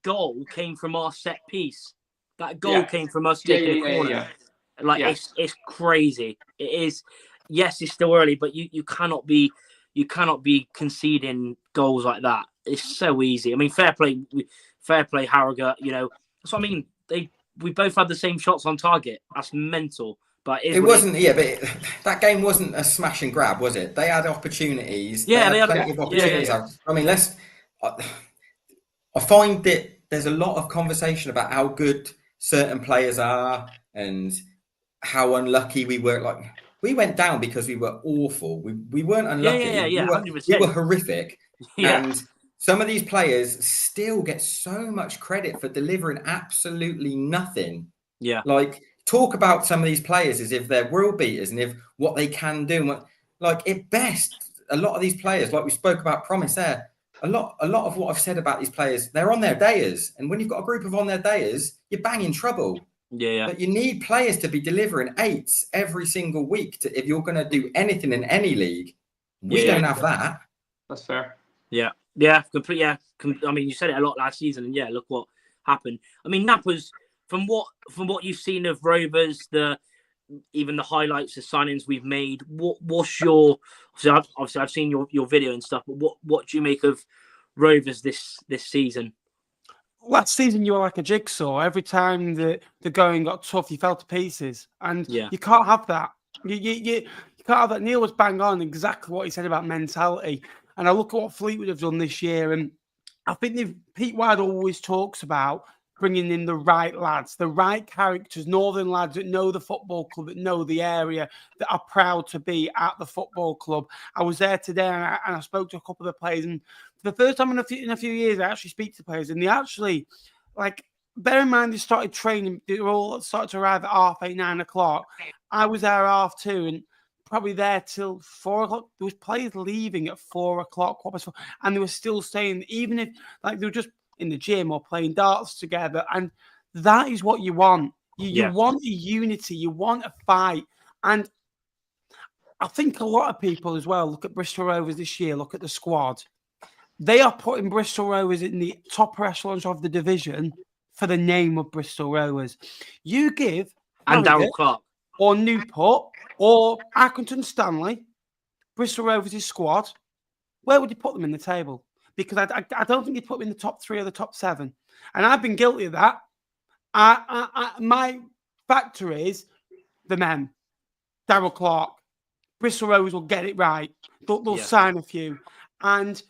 goal came from our set piece. That goal came from us taking a corner. Yeah. Like it's crazy. It is. Yes, it's still early, but you cannot be conceding goals like that. It's so easy. I mean, fair play, Harrogate. That's what I mean. We both had the same shots on target. That's mental. But it wasn't. Yeah, but that game wasn't a smash and grab, was it? They had opportunities. Yeah, they had plenty of opportunities. Yeah. I mean, I find that there's a lot of conversation about how good certain players are, and how unlucky we were. Like, we went down because we were awful. We weren't unlucky. Yeah, We 100%. were horrific. Yeah. And some of these players still get so much credit for delivering absolutely nothing. Yeah. Like, talk about some of these players as if they're world beaters and if what they can do. And what, like, at best, a lot of these players, like we spoke about Promise there, a lot of what I've said about these players, they're on their dayers. And when you've got a group of on their dayers, you're banging trouble. Yeah. But you need players to be delivering 8s every single week if you're going to do anything in any league. We don't have that. That's fair. Yeah, completely. Yeah, I mean, you said it a lot last season, and yeah, look what happened. I mean, Nappers, from what you've seen of Rovers, even the highlights, the signings we've made. What's your? Obviously, I've seen your video and stuff. But what do you make of Rovers this season? Last season, you were like a jigsaw. Every time the going got tough, you fell to pieces, and you can't have that. You can't have that. Neil was bang on exactly what he said about mentality. And I look at what Fleetwood have done this year, and I think Pete Wide always talks about bringing in the right lads, the right characters, northern lads that know the football club, that know the area, that are proud to be at the football club. I was there today, and I spoke to a couple of the players, and for the first time in a few years, I actually speak to players, and they actually, like, bear in mind, they started training, they were all started to arrive at 8:30, 9 o'clock. I was there at 2:30, and probably there till 4 o'clock. There was players leaving at 4 o'clock, 4:15, and they were still staying, even if like they were just in the gym or playing darts together. And that is what you want. You want a unity, you want a fight. And I think a lot of people as well look at Bristol Rovers this year, look at the squad. They are putting Bristol Rovers in the top echelons of the division for the name of Bristol Rovers. You give and Darryl Clark or Newport or Accrington Stanley, Bristol Rovers' squad, where would you put them in the table? Because I don't think you'd put them in the top 3 or the top 7. And I've been guilty of that. My factor is the men, Darryl Clark. Bristol Rovers will get it right. They'll sign a few. And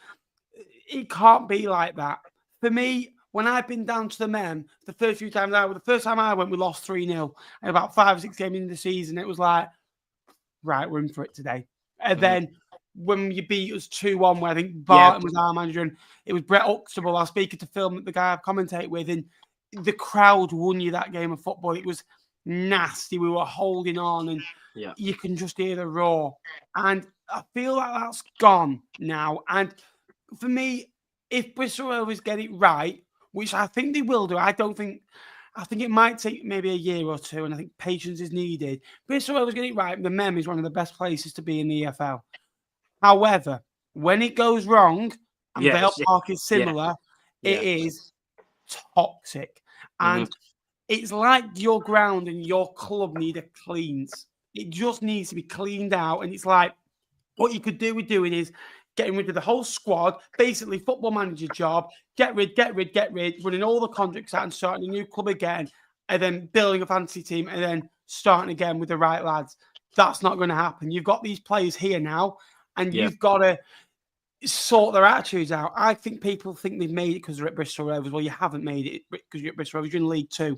it can't be like that. For me, when I've been down to the men, the first time I went, we lost 3-0. And about 5 or 6 games into the season, it was like, right, we're in for it today. And then when you beat us 2-1, where I think Barton was our manager, and it was Brett Huxtable, I was speaking to Phil, the guy I've commentated with, and the crowd won you that game of football. It was nasty. We were holding on, and you can just hear the roar. And I feel like that's gone now. And for me, if Bristol Rovers get it right, which I think they will do, I think it might take maybe a year or two, and I think patience is needed. Bristol Rovers get it right, the Mem is one of the best places to be in the EFL. However, when it goes wrong, and Vale Park is similar, it is toxic. And it's like your ground and your club need a cleans. It just needs to be cleaned out. And it's like, what you could do with doing is getting rid of the whole squad, basically football manager job, get rid, running all the contracts out and starting a new club again, and then building a fantasy team, and then starting again with the right lads. That's not going to happen. You've got these players here now, and you've got to sort their attitudes out. I think people think they've made it because they're at Bristol Rovers. Well, you haven't made it because you're at Bristol Rovers. You're in League Two.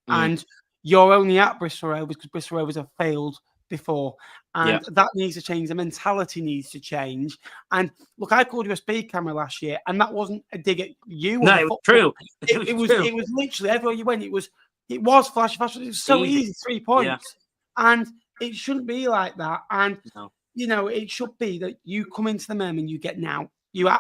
And you're only at Bristol Rovers because Bristol Rovers have failed before. And that needs to change. The mentality needs to change. And look, I called you a speed camera last year, and that wasn't a dig at you. No, it was true. It was literally everywhere you went. It was flash. It was so easy, 3 points. Yeah. And it shouldn't be like that. And you know, it should be that you come into the Mem and you get now. You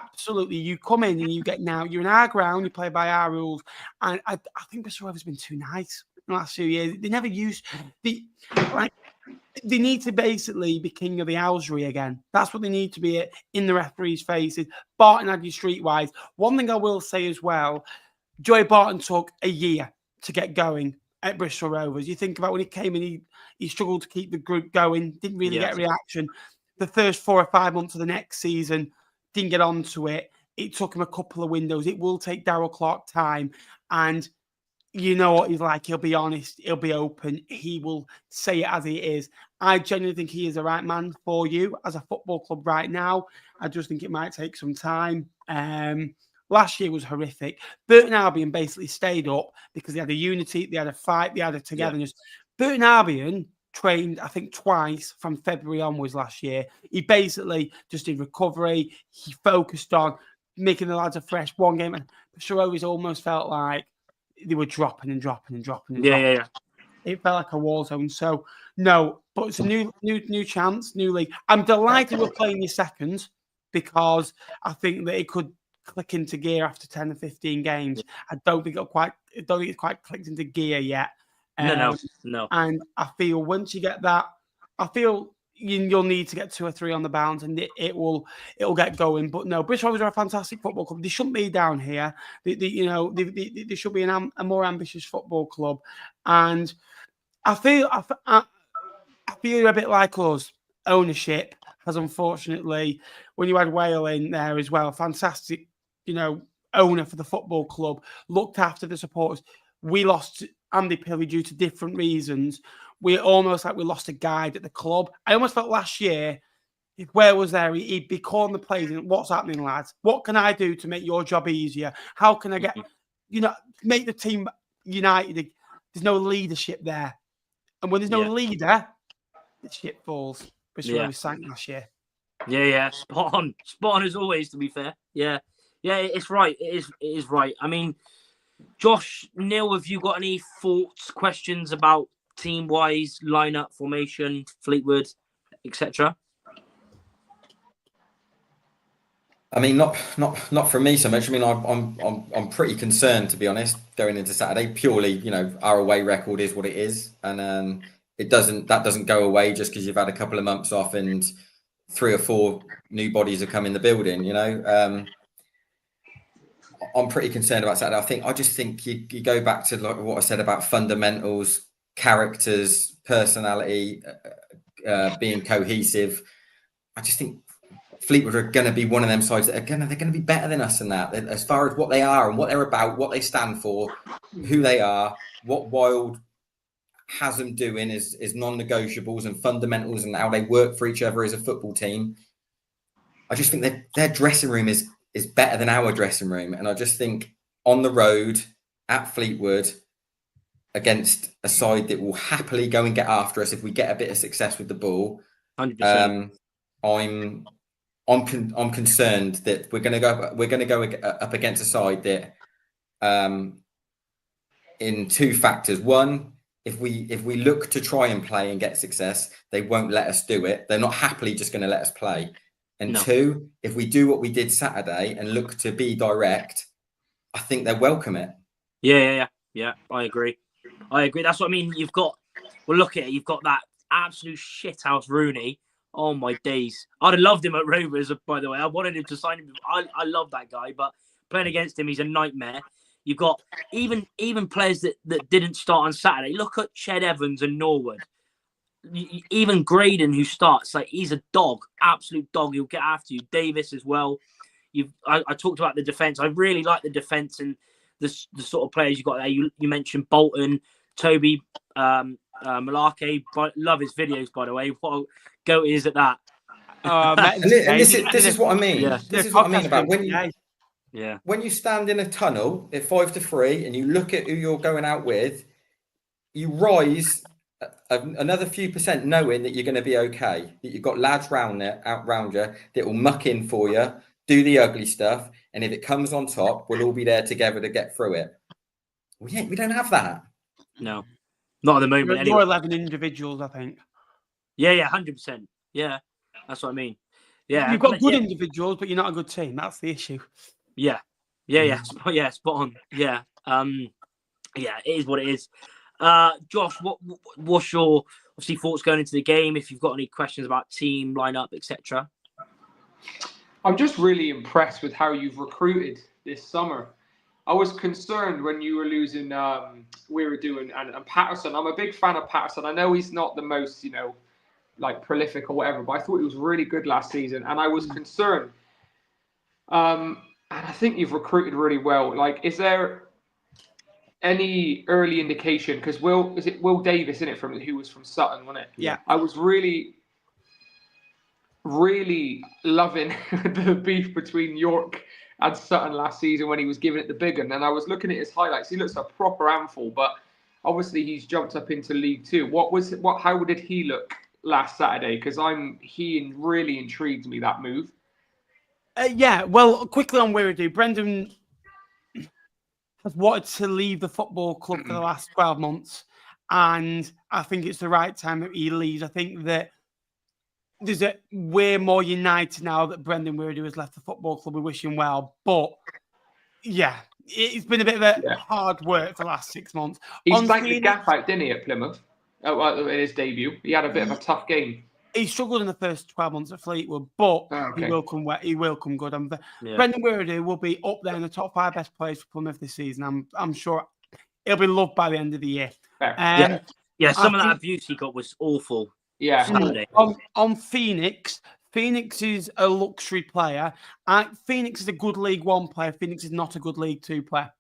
come in and you get now. You're in our ground, you play by our rules. And I think Bristol Rovers have been too nice in the last few years. They never used they need to basically be king of the housery again. That's what they need to be in the referees' faces. Barton had you streetwise. One thing I will say as well, Joey Barton took a year to get going at Bristol Rovers. You think about when he came in, he struggled to keep the group going, didn't really get a reaction. The first 4 or 5 months of the next season, didn't get onto it. It took him a couple of windows. It will take Darryl Clark time. And you know what he's like. He'll be honest. He'll be open. He will say it as it is. I genuinely think he is the right man for you as a football club right now. I just think it might take some time. Last year was horrific. Burton Albion basically stayed up because they had a unity, they had a fight, they had a togetherness. Burton Albion trained, I think, twice from February onwards last year. He basically just did recovery. He focused on making the lads a fresh one game. And Sharovis almost felt like they were dropping and dropping and dropping and dropping. Yeah. It felt like a war zone. So, no, but it's a new chance, new league. I'm delighted we're playing your second because I think that it could click into gear after 10 or 15 games. I don't think it's quite clicked into gear yet. No. And I feel once you get that, I feel you'll need to get 2 or 3 on the bounce, and it'll get going. But no, Bristol Rovers are a fantastic football club. They shouldn't be down here. They should be a more ambitious football club. And I feel a bit like us. Ownership has unfortunately, when you had Whale in there as well, fantastic, owner for the football club, looked after the supporters. We lost Andy Pilley due to different reasons. We lost a guide at the club. I almost felt last year, if Whale was there, he'd be calling the players in, what's happening, lads? What can I do to make your job easier? How can I get, make the team united? There's no leadership there. And when there's no leader, the ship falls. Bristol Rovers sank last year. Yeah. Spot on as always, to be fair. Yeah, it's right. It is right. I mean, Josh, Neil, have you got any thoughts, questions about team-wise, lineup, formation, Fleetwood, etc.? I mean, not from me so much. I mean, I'm pretty concerned, to be honest, going into Saturday. Purely, our away record is what it is, and that doesn't go away just because you've had a couple of months off and 3 or 4 new bodies have come in the building. I'm pretty concerned about Saturday. I just think you go back to like what I said about fundamentals, characters, personality, being cohesive. I just think Fleetwood are going to be one of them sides that they're going to be better than us in that, as far as what they are and what they're about, what they stand for, who they are, what Wild has them doing is non-negotiables and fundamentals and how they work for each other as a football team. I just think that their dressing room is better than our dressing room. And I just think on the road at Fleetwood against a side that will happily go and get after us if we get a bit of success with the ball, 100%. I'm concerned that we're going to go up against a side that in 2 factors. One, if we look to try and play and get success, they won't let us do it. They're not happily just going to let us play. And 2, if we do what we did Saturday and look to be direct, I think they'll welcome it. Yeah. I agree. That's what I mean. Look at it. You've got that absolute shithouse Rooney. Oh my days. I'd have loved him at Rovers, by the way. I wanted him to sign him. I love that guy, but playing against him, he's a nightmare. You've got even players that didn't start on Saturday. Look at Ched Evans and Norwood. Even Graydon, who starts, like, he's a dog, absolute dog. He'll get after you. Davis as well. I talked about the defence. I really like the defence and the sort of players you got there. You mentioned Bolton, Toby, Malarkey. Love his videos, by the way. What a goat he is at that. This is what I mean. Yeah. This is what I mean about when you stand in a tunnel at 5 to 3 and you look at who you're going out with, you rise another few percent knowing that you're going to be okay, that you've got lads round you that will muck in for you, do the ugly stuff, and if it comes on top, we'll all be there together to get through it. We don't have that. No, not at the moment. Anyway. More 11 individuals, I think. Yeah, 100%. Yeah, that's what I mean. Yeah, you've got good individuals, but you're not a good team. That's the issue. Yeah, spot on. Yeah, it is what it is. Josh, what's your obviously thoughts going into the game? If you've got any questions about team lineup, etc. I'm just really impressed with how you've recruited this summer. I was concerned when you were losing and Patterson. I'm a big fan of Patterson. I know he's not the most like prolific or whatever, but I thought he was really good last season, and I was concerned. And I think you've recruited really well. Like, is there any early indication? Because Will Davis in it who was from Sutton, wasn't it? Yeah. I was really, really loving the beef between York and Sutton last season when he was giving it the big one. And I was looking at his highlights. He looks a proper handful, but obviously he's jumped up into League Two. How did he look last Saturday? Because he really intrigued me, that move. Yeah, well, quickly on Wiradoo, Brendan has wanted to leave the football club for the last 12 months, and I think it's the right time that he leaves. I think that we're more united now that Brendan Wiradoo has left the football club. We wish him well, but yeah, it's been a bit of hard work for the last 6 months. He's banked the gaff out, didn't he, at Plymouth? In his debut, he had a bit of a tough game. He struggled in the first 12 months at Fleetwood, but he will come good. Brendan Wiradoo will be up there in the top 5 best players for Plymouth this season. I'm sure he'll be loved by the end of the year. Some of that abuse he got was awful. Yeah. On Phoenix is a luxury player. Phoenix is a good League One player. Phoenix is not a good League Two player.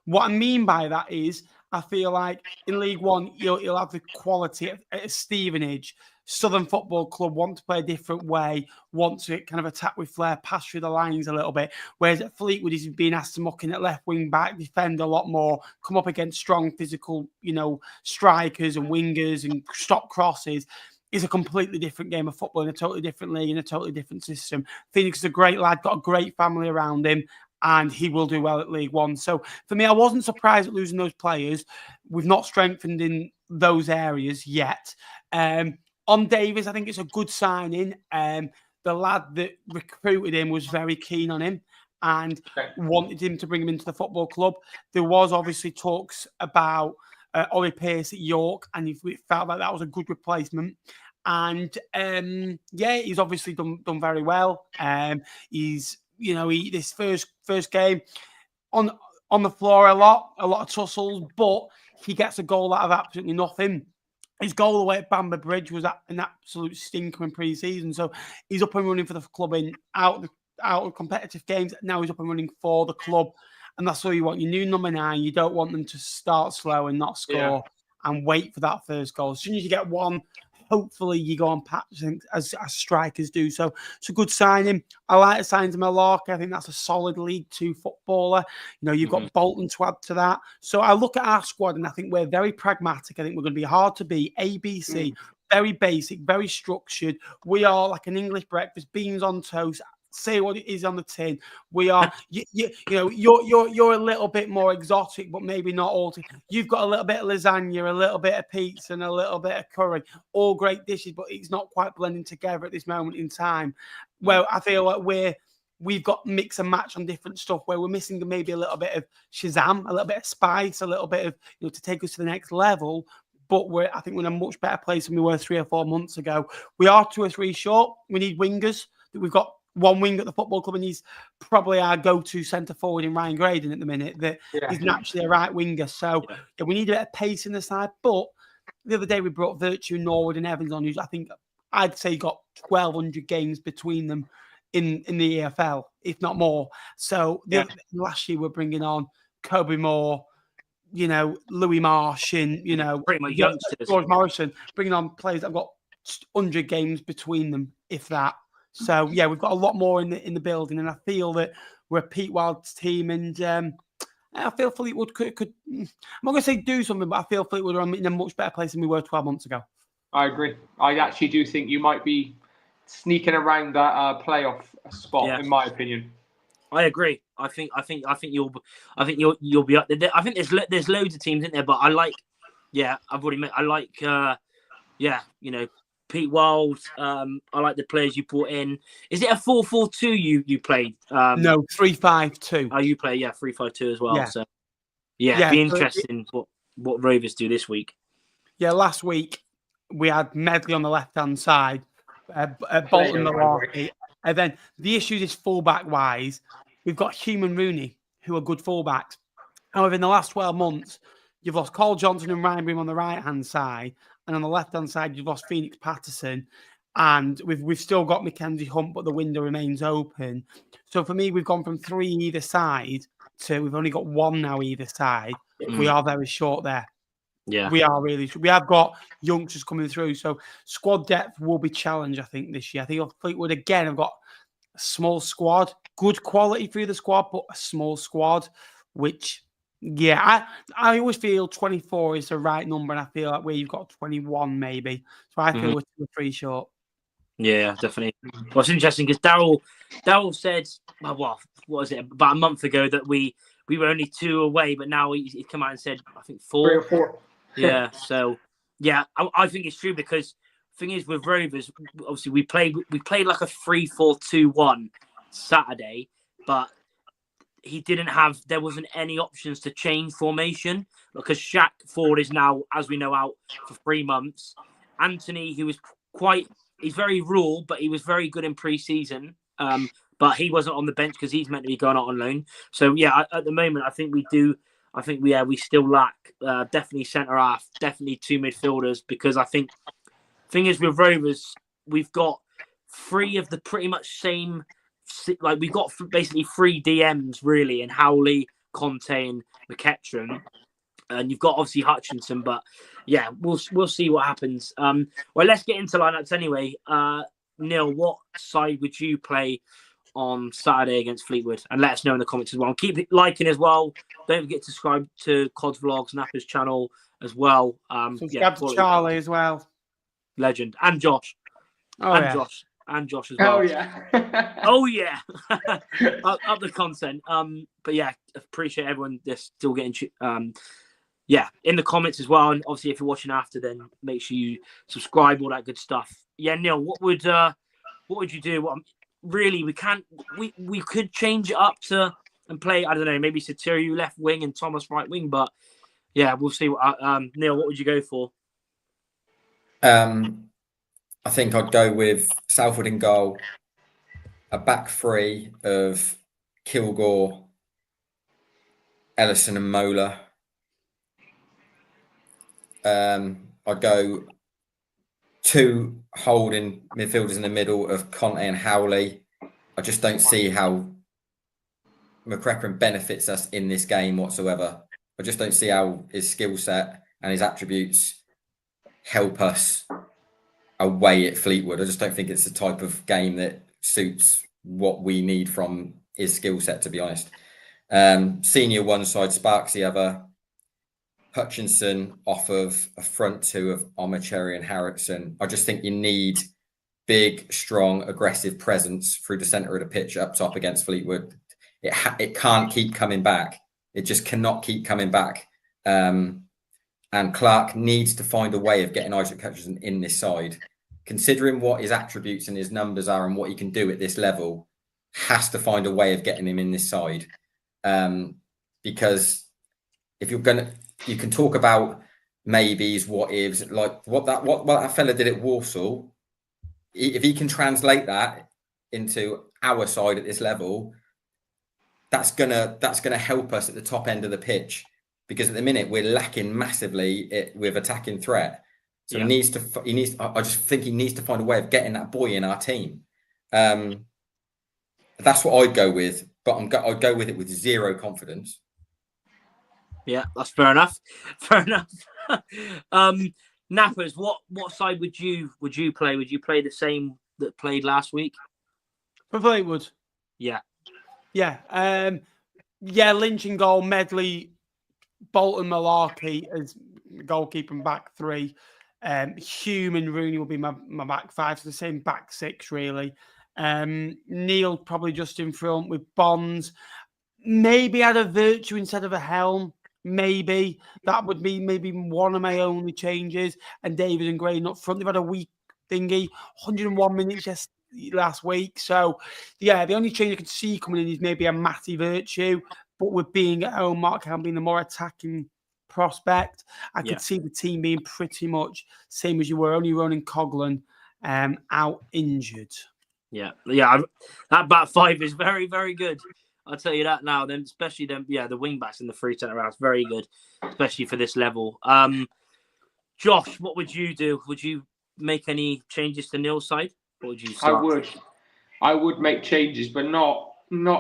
What I mean by that is, I feel like in League One, you'll have the quality at Stevenage. Southern Football Club want to play a different way, want to kind of attack with flair, pass through the lines a little bit. Whereas at Fleetwood, he's being asked to muck in at left wing back, defend a lot more, come up against strong physical, strikers and wingers and stop crosses. It's a completely different game of football in a totally different league, in a totally different system. Phoenix is a great lad, got a great family around him, and he will do well at League One. So for me, I wasn't surprised at losing those players. We've not strengthened in those areas yet. On Davies, I think it's a good signing. The lad that recruited him was very keen on him and wanted him to bring him into the football club. There was obviously talks about Ollie Pearce at York, and he felt like that was a good replacement. And he's obviously done very well. He's this first game on the floor a lot of tussles, but he gets a goal out of absolutely nothing. His goal away at Bamber Bridge was an absolute stinker in pre-season. So he's up and running for the club in out of competitive games. Now he's up and running for the club. And that's all you want. Your new number 9, you don't want them to start slow and not score and wait for that first goal. As soon as you get one, hopefully you go on patch as strikers do. So it's a good signing. I like the signing to Mallorca. I think that's a solid League Two footballer. You've got Bolton to add to that. So I look at our squad and I think we're very pragmatic. I think we're going to be hard to beat. ABC, very basic, very structured. We are like an English breakfast, beans on toast. Say what it is on the tin. We are, you're a little bit more exotic, but maybe not all. You've got a little bit of lasagna, a little bit of pizza, and a little bit of curry. All great dishes, but it's not quite blending together at this moment in time. Well, I feel like we've got mix and match on different stuff where we're missing maybe a little bit of Shazam, a little bit of spice, a little bit of to take us to the next level. But I think we're in a much better place than we were 3 or 4 months ago. We are 2 or 3 short. We need wingers. We've got one wing at the football club, and he's probably our go-to centre forward in Ryan Graydon at the minute. That he's naturally a right winger, so we need a bit of pace in the side. But the other day we brought Virtue, Norwood, and Evans on, who's I'd say got 1,200 games between them in the EFL, if not more. So last year we're bringing on Kobe Moore, Louis Marsh, and pretty much youngsters. George Morrison, bringing on players that've got 100 games between them, if that. So we've got a lot more in the building, and I feel that we're a Pete Wild's team, and I feel Fleetwood could. I'm not going to say do something, but I feel Fleetwood are in a much better place than we were 12 months ago. I agree. I actually do think you might be sneaking around that playoff spot, in my opinion. I agree. I think you'll be up there. I think there's loads of teams in there, but I like. I've already met. I like. Pete Wild. I like the players you brought in. Is it a 4-4-2 you played? No, 3-5-2. Oh, you play 3-5-2 as well. Yeah. So it'd be interesting what Rovers do this week. Yeah, last week we had Medley on the left hand side, Bolton Milwaukee, and then the issue is fullback wise. We've got Hume and Rooney, who are good fullbacks. However, in the last 12 months, you've lost Cole Johnson and Ryan Broom on the right hand side. And on the left-hand side, you've lost Phoenix Patterson. And we've still got Mackenzie Hunt, but the window remains open. So for me, we've gone from 3 either side to we've only got 1 now either side. We are very short there. Yeah. We are really short. We have got youngsters coming through. So squad depth will be challenged, I think, this year. I think Fleetwood, again, have got a small squad. Good quality through the squad, but a small squad, which Yeah, I always feel 24 is the right number, and I feel like where you've got 21 maybe. So I feel we're 2 or 3 short. Yeah, definitely. Well, it's interesting because Daryl said, well, what was it, about a month ago that we were only 2 away, but now he's come out and said, I think 4. 3 or 4. Yeah, so yeah, I think it's true because the thing is with Rovers, obviously we played like a 3-4-2-1 Saturday, but there wasn't any options to change formation because Shaq Ford is now, as we know, out for 3 months. Anthony, who was he's very raw, but he was very good in pre-season. But he wasn't on the bench because he's meant to be going out on loan. So yeah, at the moment, I think we still lack definitely centre half, definitely 2 midfielders, because I think thing is with Rovers, we've got 3 of the pretty much same. Like we've got basically 3 DMs really, in Howley, Conte, and McEachran, and you've got obviously Hutchinson. But yeah, we'll see what happens. Well, let's get into lineups anyway. Neil, what side would you play on Saturday against Fleetwood? And let us know in the comments as well. And keep liking as well. Don't forget to subscribe to Cod's Vlogs, Napper's channel as well. Subscribe to Charlie as well. Legend, and Josh. Oh, and yeah. Josh. And Josh as well. Oh yeah. Oh yeah. up the content. But yeah, appreciate everyone that's still getting in the comments as well. And obviously if you're watching after, then make sure you subscribe, all that good stuff. Yeah, Neil, what would you do? Really, we could change it up and play, I don't know, maybe Satiru left wing and Thomas right wing, but yeah, we'll see what Neil, what would you go for? I think I'd go with Southwood in goal, a back 3 of Kilgore, Ellison and Mola. I'd go 2 holding midfielders in the middle of Conte and Howley. I just don't see how McEachran benefits us in this game whatsoever. I just don't see how his skill set and his attributes help us away at Fleetwood. I just don't think it's the type of game that suits what we need from his skill set, to be honest. Senior one side, Sparks the other. Hutchinson off of a front 2 of Omocheri and Harrison. I just think you need big, strong, aggressive presence through the centre of the pitch up top against Fleetwood. It can't keep coming back. It just cannot keep coming back. And Clark needs to find a way of getting Isaac Hutchinson in this side. Considering what his attributes and his numbers are and what he can do at this level, has to find a way of getting him in this side. Because if you're going to, you can talk about maybes, what ifs, like what that fella did at Walsall. If he can translate that into our side at this level, that's gonna help us at the top end of the pitch. Because at the minute we're lacking massively with attacking threat. So I just think he needs to find a way of getting that boy in our team. That's what I'd go with, but I'd go with it with 0 confidence. Yeah, that's fair enough. Fair enough. Nappers, what side would you play? Would you play the same that played last week? For Fleetwood? Yeah. Yeah. Lynch in goal, Medley, Bolton, Malarkey as goalkeeper and back 3. Hume and Rooney will be my back 5, so the same back 6 really. Neil probably just in front with Bonds. Maybe add a Virtue instead of a Helm. Maybe that would be maybe one of my only changes. And David and Gray up front. They've had a weak thingy, 101 minutes last week. So yeah, the only change I could see coming in is maybe a Matty Virtue. But with being at home, Mark Helm being the more attacking prospect, I could see the team being pretty much same as you were, only Ronan Coughlin out injured. Yeah, that back 5 is very, very good. I'll tell you that now. Then, especially them, the wing backs in the 3 centre halves, very good, especially for this level. Josh, what would you do? Would you make any changes to Neil's side, or would you start? I would make changes, but not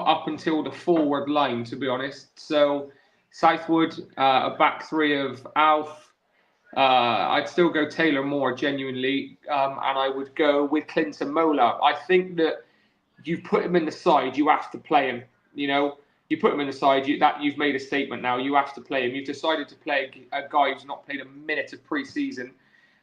up until the forward line, to be honest. So Southwood, a back 3 of Alf. I'd still go Taylor Moore, genuinely, and I would go with Clinton Mola. I think that you put him in the side, you have to play him. You know, you put him in the side. You've made a statement now. You have to play him. You've decided to play a guy who's not played a minute of pre-season.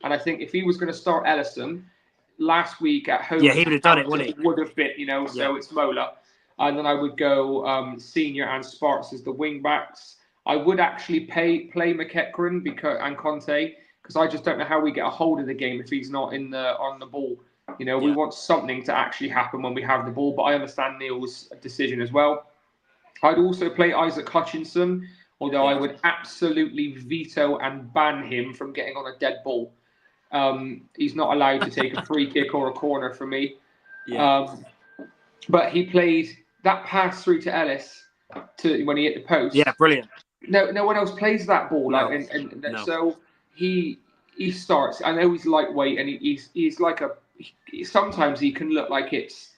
And I think if he was going to start Ellison last week at home, he would have done it, wouldn't he? Would have been, So it's Mola, and then I would go Senior and Sparks as the wing backs. I would actually play McEachran and Conte, because I just don't know how we get a hold of the game if he's not on the ball. We want something to actually happen when we have the ball. But I understand Neil's decision as well. I'd also play Isaac Hutchinson, although I would absolutely veto and ban him from getting on a dead ball. He's not allowed to take a free kick or a corner for me. Yeah. But he played that pass through to Ellis when he hit the post. Yeah, brilliant. No one else plays that ball. No. So he starts. I know he's lightweight, and he's like sometimes he can look like it's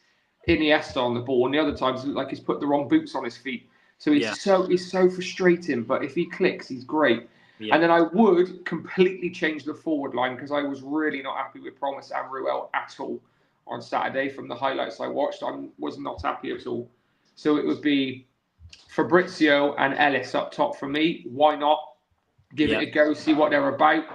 Iniesta on the ball, and the other times it look like he's put the wrong boots on his feet. So he's so frustrating. But if he clicks, he's great. Yeah. And then I would completely change the forward line, because I was really not happy with Promise and Ruel at all on Saturday. From the highlights I watched, I was not happy at all. So it would be Fabrizio and Ellis up top for me. Why not? Give it a go, see what they're about.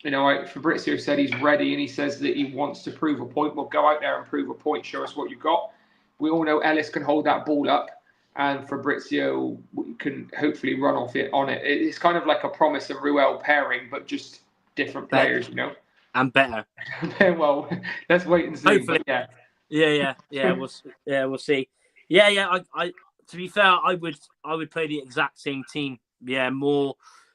Fabrizio said he's ready, and he says that he wants to prove a point. Well, go out there and prove a point. Show us what you've got. We all know Ellis can hold that ball up, and Fabrizio can hopefully run off it on it. It's kind of like a Promise and Ruel pairing, but just different players, And better. Well, let's wait and see. Hopefully. We'll see. I to be fair, I would play the exact same team. Yeah,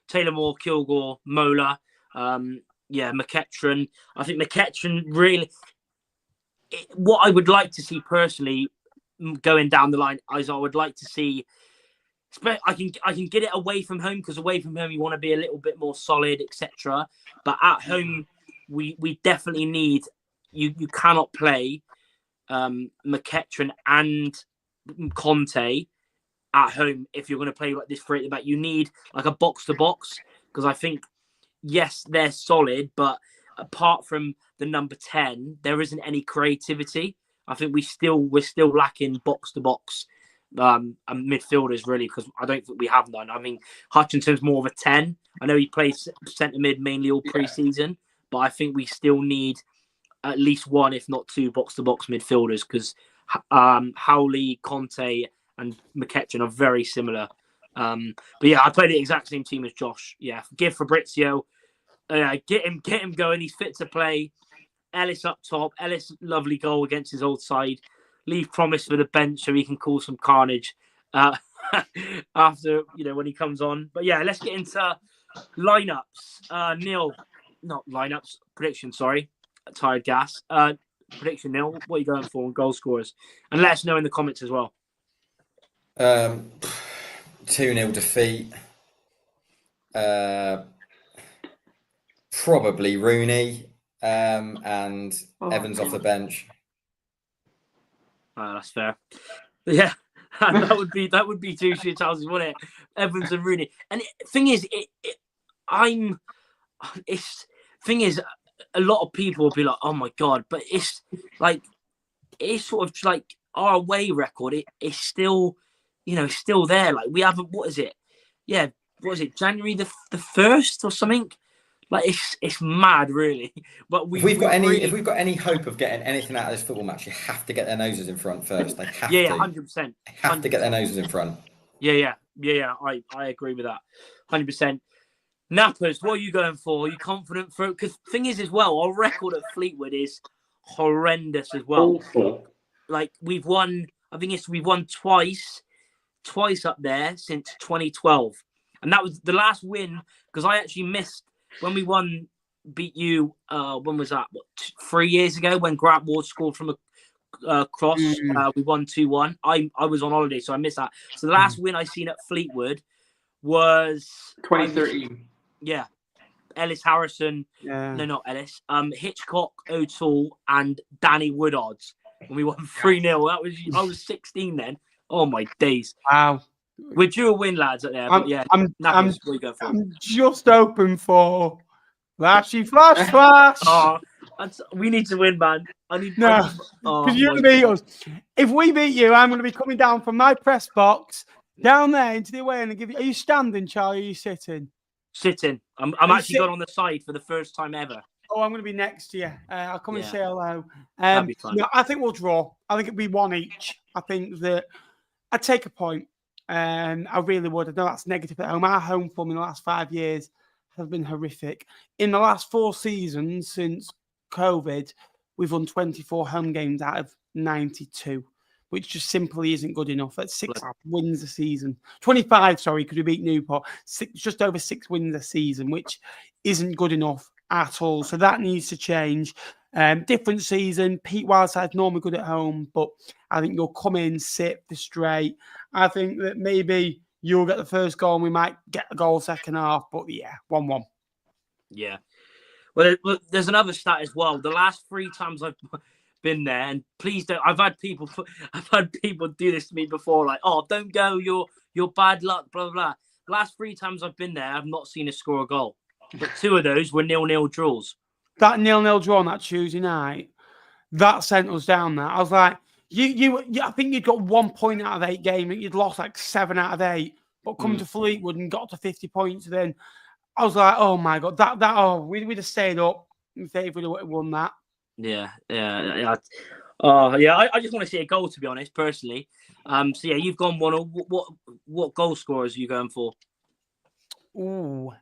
Taylor Moore, Kilgore, Mola. McEachran. I think McEachran really. What I would like to see personally, going down the line, is I would like to see. I can get it away from home, because away from home you want to be a little bit more solid, etc. But at home, we definitely need. You cannot play McEachran and Conte at home if you're going to play like this for it. But you need like a box to box, because I think yes, they're solid, but apart from the number 10, there isn't any creativity. I think we're still lacking box to box and midfielders, really, because I don't think we have none. I mean, Hutchinson's more of a 10. I know he plays centre mid mainly all pre-season, but I think we still need at least one, if not two, box to box midfielders, because Howley, Conte, and McEachran are very similar. But yeah, I play the exact same team as Josh. Yeah, give Fabrizio, get him going. He's fit to play. Ellis up top. Ellis, lovely goal against his old side. Leave Promise for the bench so he can cause some carnage after, when he comes on. But yeah, let's get into lineups. Neil, not lineups, prediction, sorry. Tired gas. Prediction, Neil. What are you going for on goal scorers? And let us know in the comments as well. 2-0 defeat. Probably Rooney and Evans off the bench. That's fair. Yeah, that would be 2 shithouses, wouldn't it? Evans and Rooney. And thing is, a lot of people will be like, "Oh my god!" But it's sort of like our away record. It's still, still there. Like we haven't. What is it? Yeah, what is it? January the 1st or something. Like it's mad, really. But if we've got any hope of getting anything out of this football match, you have to get their noses in front first. They have to. 100%. They have to get their noses in front. Yeah. I agree with that. 100%. Nappers, what are you going for? Are you confident for it? Because thing is, as well, our record at Fleetwood is horrendous as well. Awful. Like we've won twice up there since 2012, and that was the last win because I actually missed. When we beat you, when was that? 3 years ago when Grant Ward scored from a cross. We won 2-1. I was on holiday, so I missed that. So the last win I seen at Fleetwood was 2013. Yeah. Ellis Harrison. Yeah. No, not Ellis. Hitchcock, O'Toole, and Danny Woodard's. When we won 3-0. I was 16 then. Oh my days. Wow. We're due a win, lads, up there. But yeah, I'm just open for flashy flash. We need to win, man. No, Oh, because you're my going to beat God. us. If we beat you, I'm going to be coming down from my press box down there into the away and give you. Are you standing, Charlie? Or are you sitting? Sitting. I'm you actually going on the side for the first time ever. Oh, I'm going to be next to you. I'll come and Yeah. say hello. That'd be fun. No, I think we'll draw. I think it'll be one each. I think that I'd take a point. I really would. I know that's negative at home. Our home form in the last 5 years has been horrific. In the last 4 seasons since COVID, we've won 24 home games out of 92, which just simply isn't good enough. That's 6 wins a season. 25, sorry, because we beat Newport. Just over 6 wins a season, which isn't good enough at all. So that needs to change. Different season. Pete Wildside's normally good at home, but I think you'll come in, sit for straight. I think that maybe you'll get the first goal and we might get the goal second half. But yeah, 1-1. Yeah. Well, there's another stat as well. The last 3 times I've been there, and please don't. I've had people do this to me before, like, "Oh, don't go. You're bad luck." Blah blah blah. The last 3 times I've been there, I've not seen us score a goal, but 2 of those were 0-0 draws. That 0-0 draw on that Tuesday night, that sent us down there. I was like, you I think you'd got 1 point out of 8 games. You'd lost like 7 out of 8, but come to Fleetwood and got to 50 points. Then I was like, oh my God, we'd have stayed up if we'd have won that. Yeah. I just want to see a goal, to be honest, personally. So yeah, you've gone 1-0. What goal scorers are you going for? Ooh,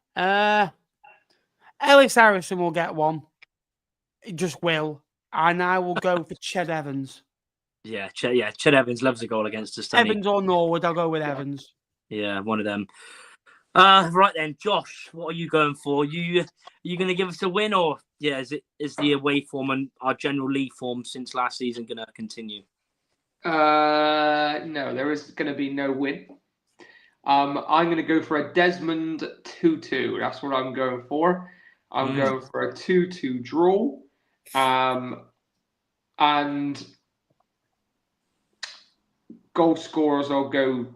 Ellis Harrison will get one. It just will. And I will go for Ched Evans. Yeah, Ched Evans loves a goal against us. Evans or Norwood, I'll go with Evans. Yeah, one of them. Right then, Josh, what are you going for? Are you going to give us a win, or is the away form and our general league form since last season going to continue? No, there is going to be no win. I'm going to go for a Desmond 2-2. That's what I'm going for. I'm going for a 2-2 draw. And goal scorers, I'll go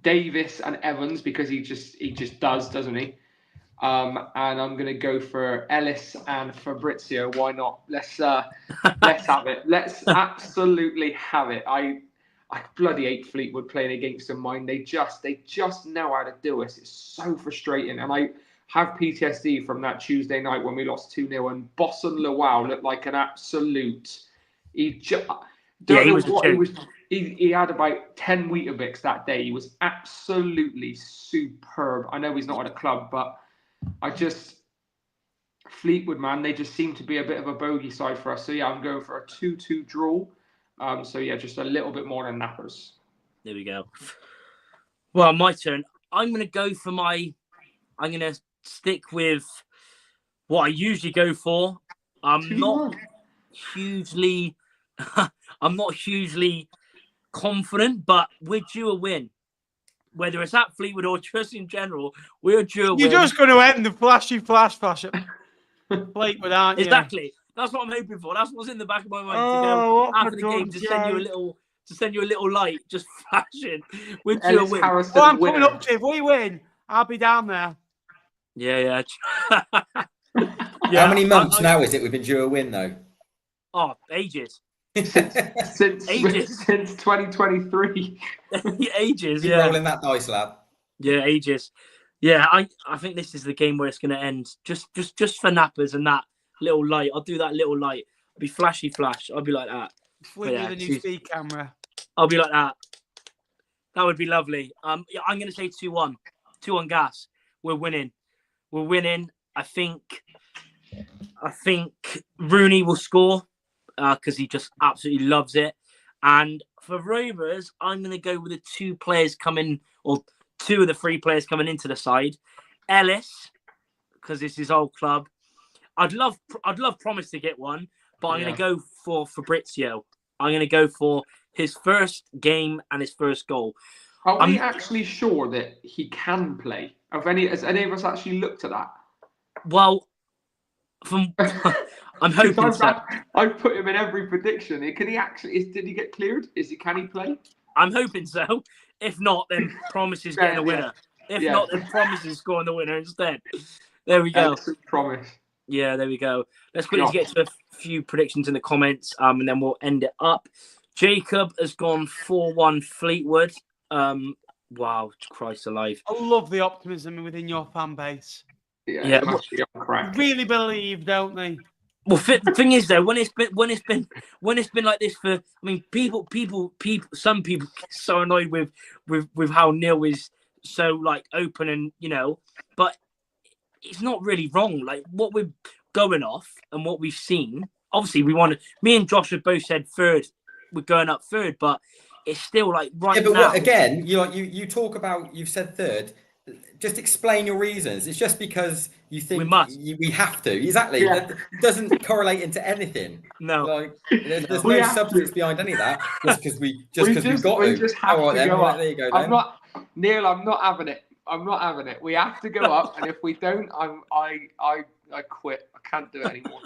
Davis and Evans because he just does, doesn't he? And I'm going to go for Ellis and Fabrizio. Why not? Let's have it. Let's absolutely have it. I bloody hate Fleetwood playing against them. Mine. They just know how to do us. It's so frustrating, and I have PTSD from that Tuesday night when we lost 2-0 and Boston Lowell looked like an absolute. He had about 10 Weetabix that day. He was absolutely superb. I know he's not at a club, but Fleetwood, man, they just seem to be a bit of a bogey side for us. So yeah, I'm going for a 2-2 draw. So yeah, just a little bit more than Nappers. There we go. Well, my turn. I'm going to stick with what I usually go for. I'm not hugely confident, but we're due a win. Whether it's at Fleetwood or just in general, we're due a win. You're just going to end the flashy flash at Fleetwood, aren't you? Exactly. That's what I'm hoping for. That's what's in the back of my mind to go after the game to send you a little light, just flashing. We're due a win. Well, I'm coming up to. If we win, I'll be down there. Yeah. How many months now is it we've been due a win, though? Oh, ages. Since 2023. Ages, Keep rolling that dice, lad. Yeah, ages. Yeah, I think this is the game where it's going to end. Just for Nappers and that little light. I'll do that little light. I'll be flashy flash. I'll be like that. Flick with a new speed camera. I'll be like that. That would be lovely. I'm going to say 2-1. 2-1 gas. We're winning. I think Rooney will score because he just absolutely loves it. And for Rovers, I'm going to go with the 2 players coming, or 2 of the 3 players coming into the side. Ellis, because it's his old club. I'd love Promise to get one, but I'm going to go for Fabrizio. I'm going to go for his first game and his first goal. Are we actually sure that he can play? Has any of us actually looked at that? Well, I'm hoping so. I've put him in every prediction. Can he actually? Did he get cleared? Can he play? I'm hoping so. If not, then Promise is getting a winner. If not, then Promise is scoring the winner instead. There we go. Promise. Yeah, there we go. Let's quickly get to a few predictions in the comments, and then we'll end it up. Jacob has gone 4-1 Fleetwood. Wow, Christ alive. I love the optimism within your fan base. Yeah. It must be on crack. Really believe, don't they? Well, the thing is though, when it's been like this for, I mean, people, some people get so annoyed with how Neil is so like open and but it's not really wrong. Like what we're going off and what we've seen. Obviously, me and Josh have both said third. We're going up third, but it's still like right yeah, but now. Again, you talk about, you've said third. Just explain your reasons. It's just because you think we have to. Exactly. Yeah. That doesn't correlate into anything. No. Like there's no substance behind any of that. Just because we've got to. Just have to then, go up. There you go. I'm not having it. I'm not having it. We have to go up, and if we don't, I quit. I can't do it anymore.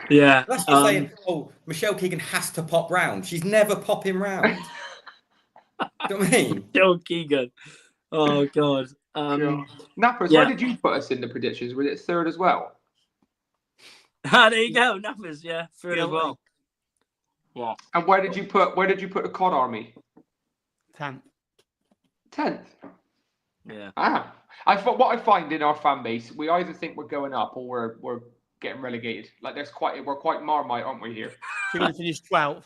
Yeah. That's just saying. Oh, Michelle Keegan has to pop round. She's never popping round. Do you know what I mean? Michelle Keegan. Oh God. Nappers, where did you put us in the predictions? Was it third as well? There you go, Nappers. Yeah, third as well. Wow. And where did you put the COD Army? 10th. 10th. Yeah. What I find in our fan base, we either think we're going up or we're getting relegated. Like we're quite Marmite, aren't we here? You're going to finish 12th.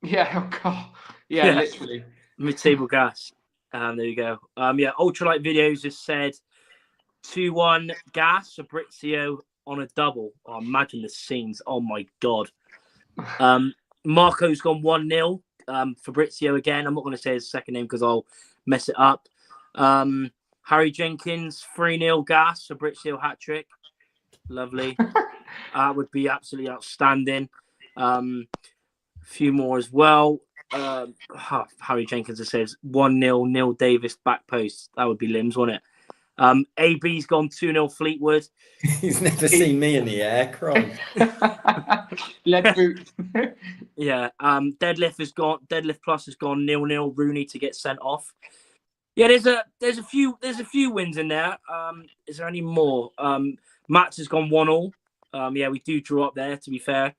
Yeah. Oh God. Yeah. Literally. Mid-table gas. There you go. Ultralight Videos just said 2-1 gas Fabrizio on a double. Oh, imagine the scenes. Oh my God. Marco's gone 1-0. Fabrizio again. I'm not going to say his second name because I'll mess it up. Harry Jenkins 3-0 gas Fabrizio hat trick. Lovely. Would be absolutely outstanding. A few more as well. Harry Jenkins says 1-0 Neil Davis back post. That would be limbs, wouldn't it? AB's gone 2-0 Fleetwood. He's never seen me in the air. Cry. Lead boot. Yeah. Deadlift Plus has gone 0-0 Rooney to get sent off. Yeah, there's a few wins in there. Is there any more? Matt's has gone 1-1. Yeah, we do draw up there to be fair.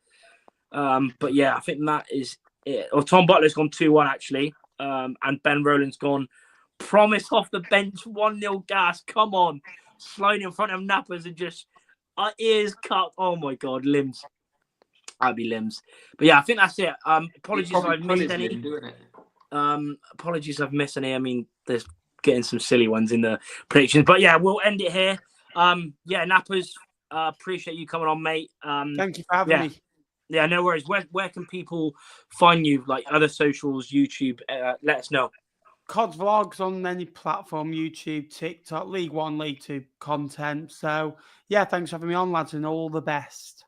But yeah, I think that is it. Or Tom Butler's gone 2-1 actually. And Ben Rowland's gone promise off the bench 1-0 gas. Come on. Sliding in front of Nappers and just our ears cut. Oh my God, limbs. That'd be limbs. But yeah, I think that's it. Apologies if I've missed any. Apologies if I've missed any. I mean, there's getting some silly ones in the predictions. But yeah, we'll end it here. Yeah, Nappers, appreciate you coming on, mate. Thank you for having me. Yeah, no worries. Where can people find you? Like other socials, YouTube? Let us know. COD's vlogs on any platform, YouTube, TikTok, League One, League Two content. So yeah, thanks for having me on, lads, and all the best.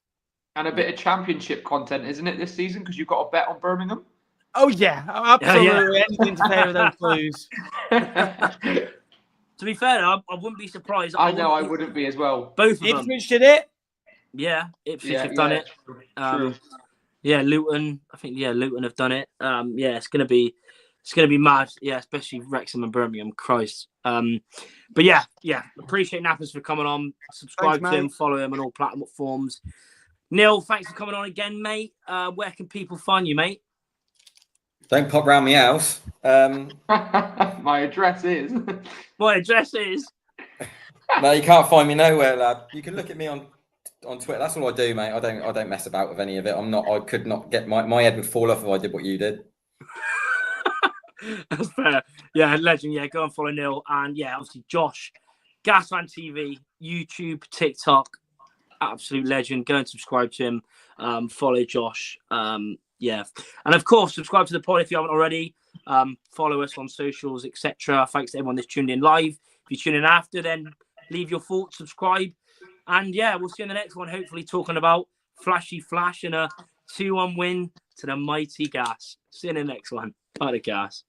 And a bit of championship content, isn't it, this season? Because you've got a bet on Birmingham. Oh yeah, absolutely. Yeah. Anything to pay with those blues. To be fair, I wouldn't be surprised. I wouldn't be as well. Both of them. Ipswich did it. Yeah, Ipswich have done it. True. Yeah, Luton. I think Luton have done it. Yeah, it's gonna be mad. Yeah, especially Wrexham and Birmingham. Christ. But yeah. Appreciate Nappers for coming on. Subscribe to him, follow him on all platforms. Neil, thanks for coming on again, mate. Where can people find you, mate? Don't pop round my house. My address is. No, you can't find me nowhere, lad. You can look at me on Twitter. That's all I do, mate. I don't mess about with any of it. I could not get my head would fall off if I did what you did. That's fair. Yeah, legend. Yeah, go and follow Neil. And yeah, obviously Josh, Gasman TV, YouTube, TikTok, absolute legend. Go and subscribe to him. Follow Josh. Yeah, and of course, subscribe to the pod if you haven't already. Follow us on socials, etc. Thanks to everyone that's tuned in live. If you tune in after, then leave your thoughts, subscribe, and yeah, we'll see you in the next one. Hopefully, talking about Flashy Flash and a 2-1 win to the mighty Gas. See you in the next one. Bye, the Gas.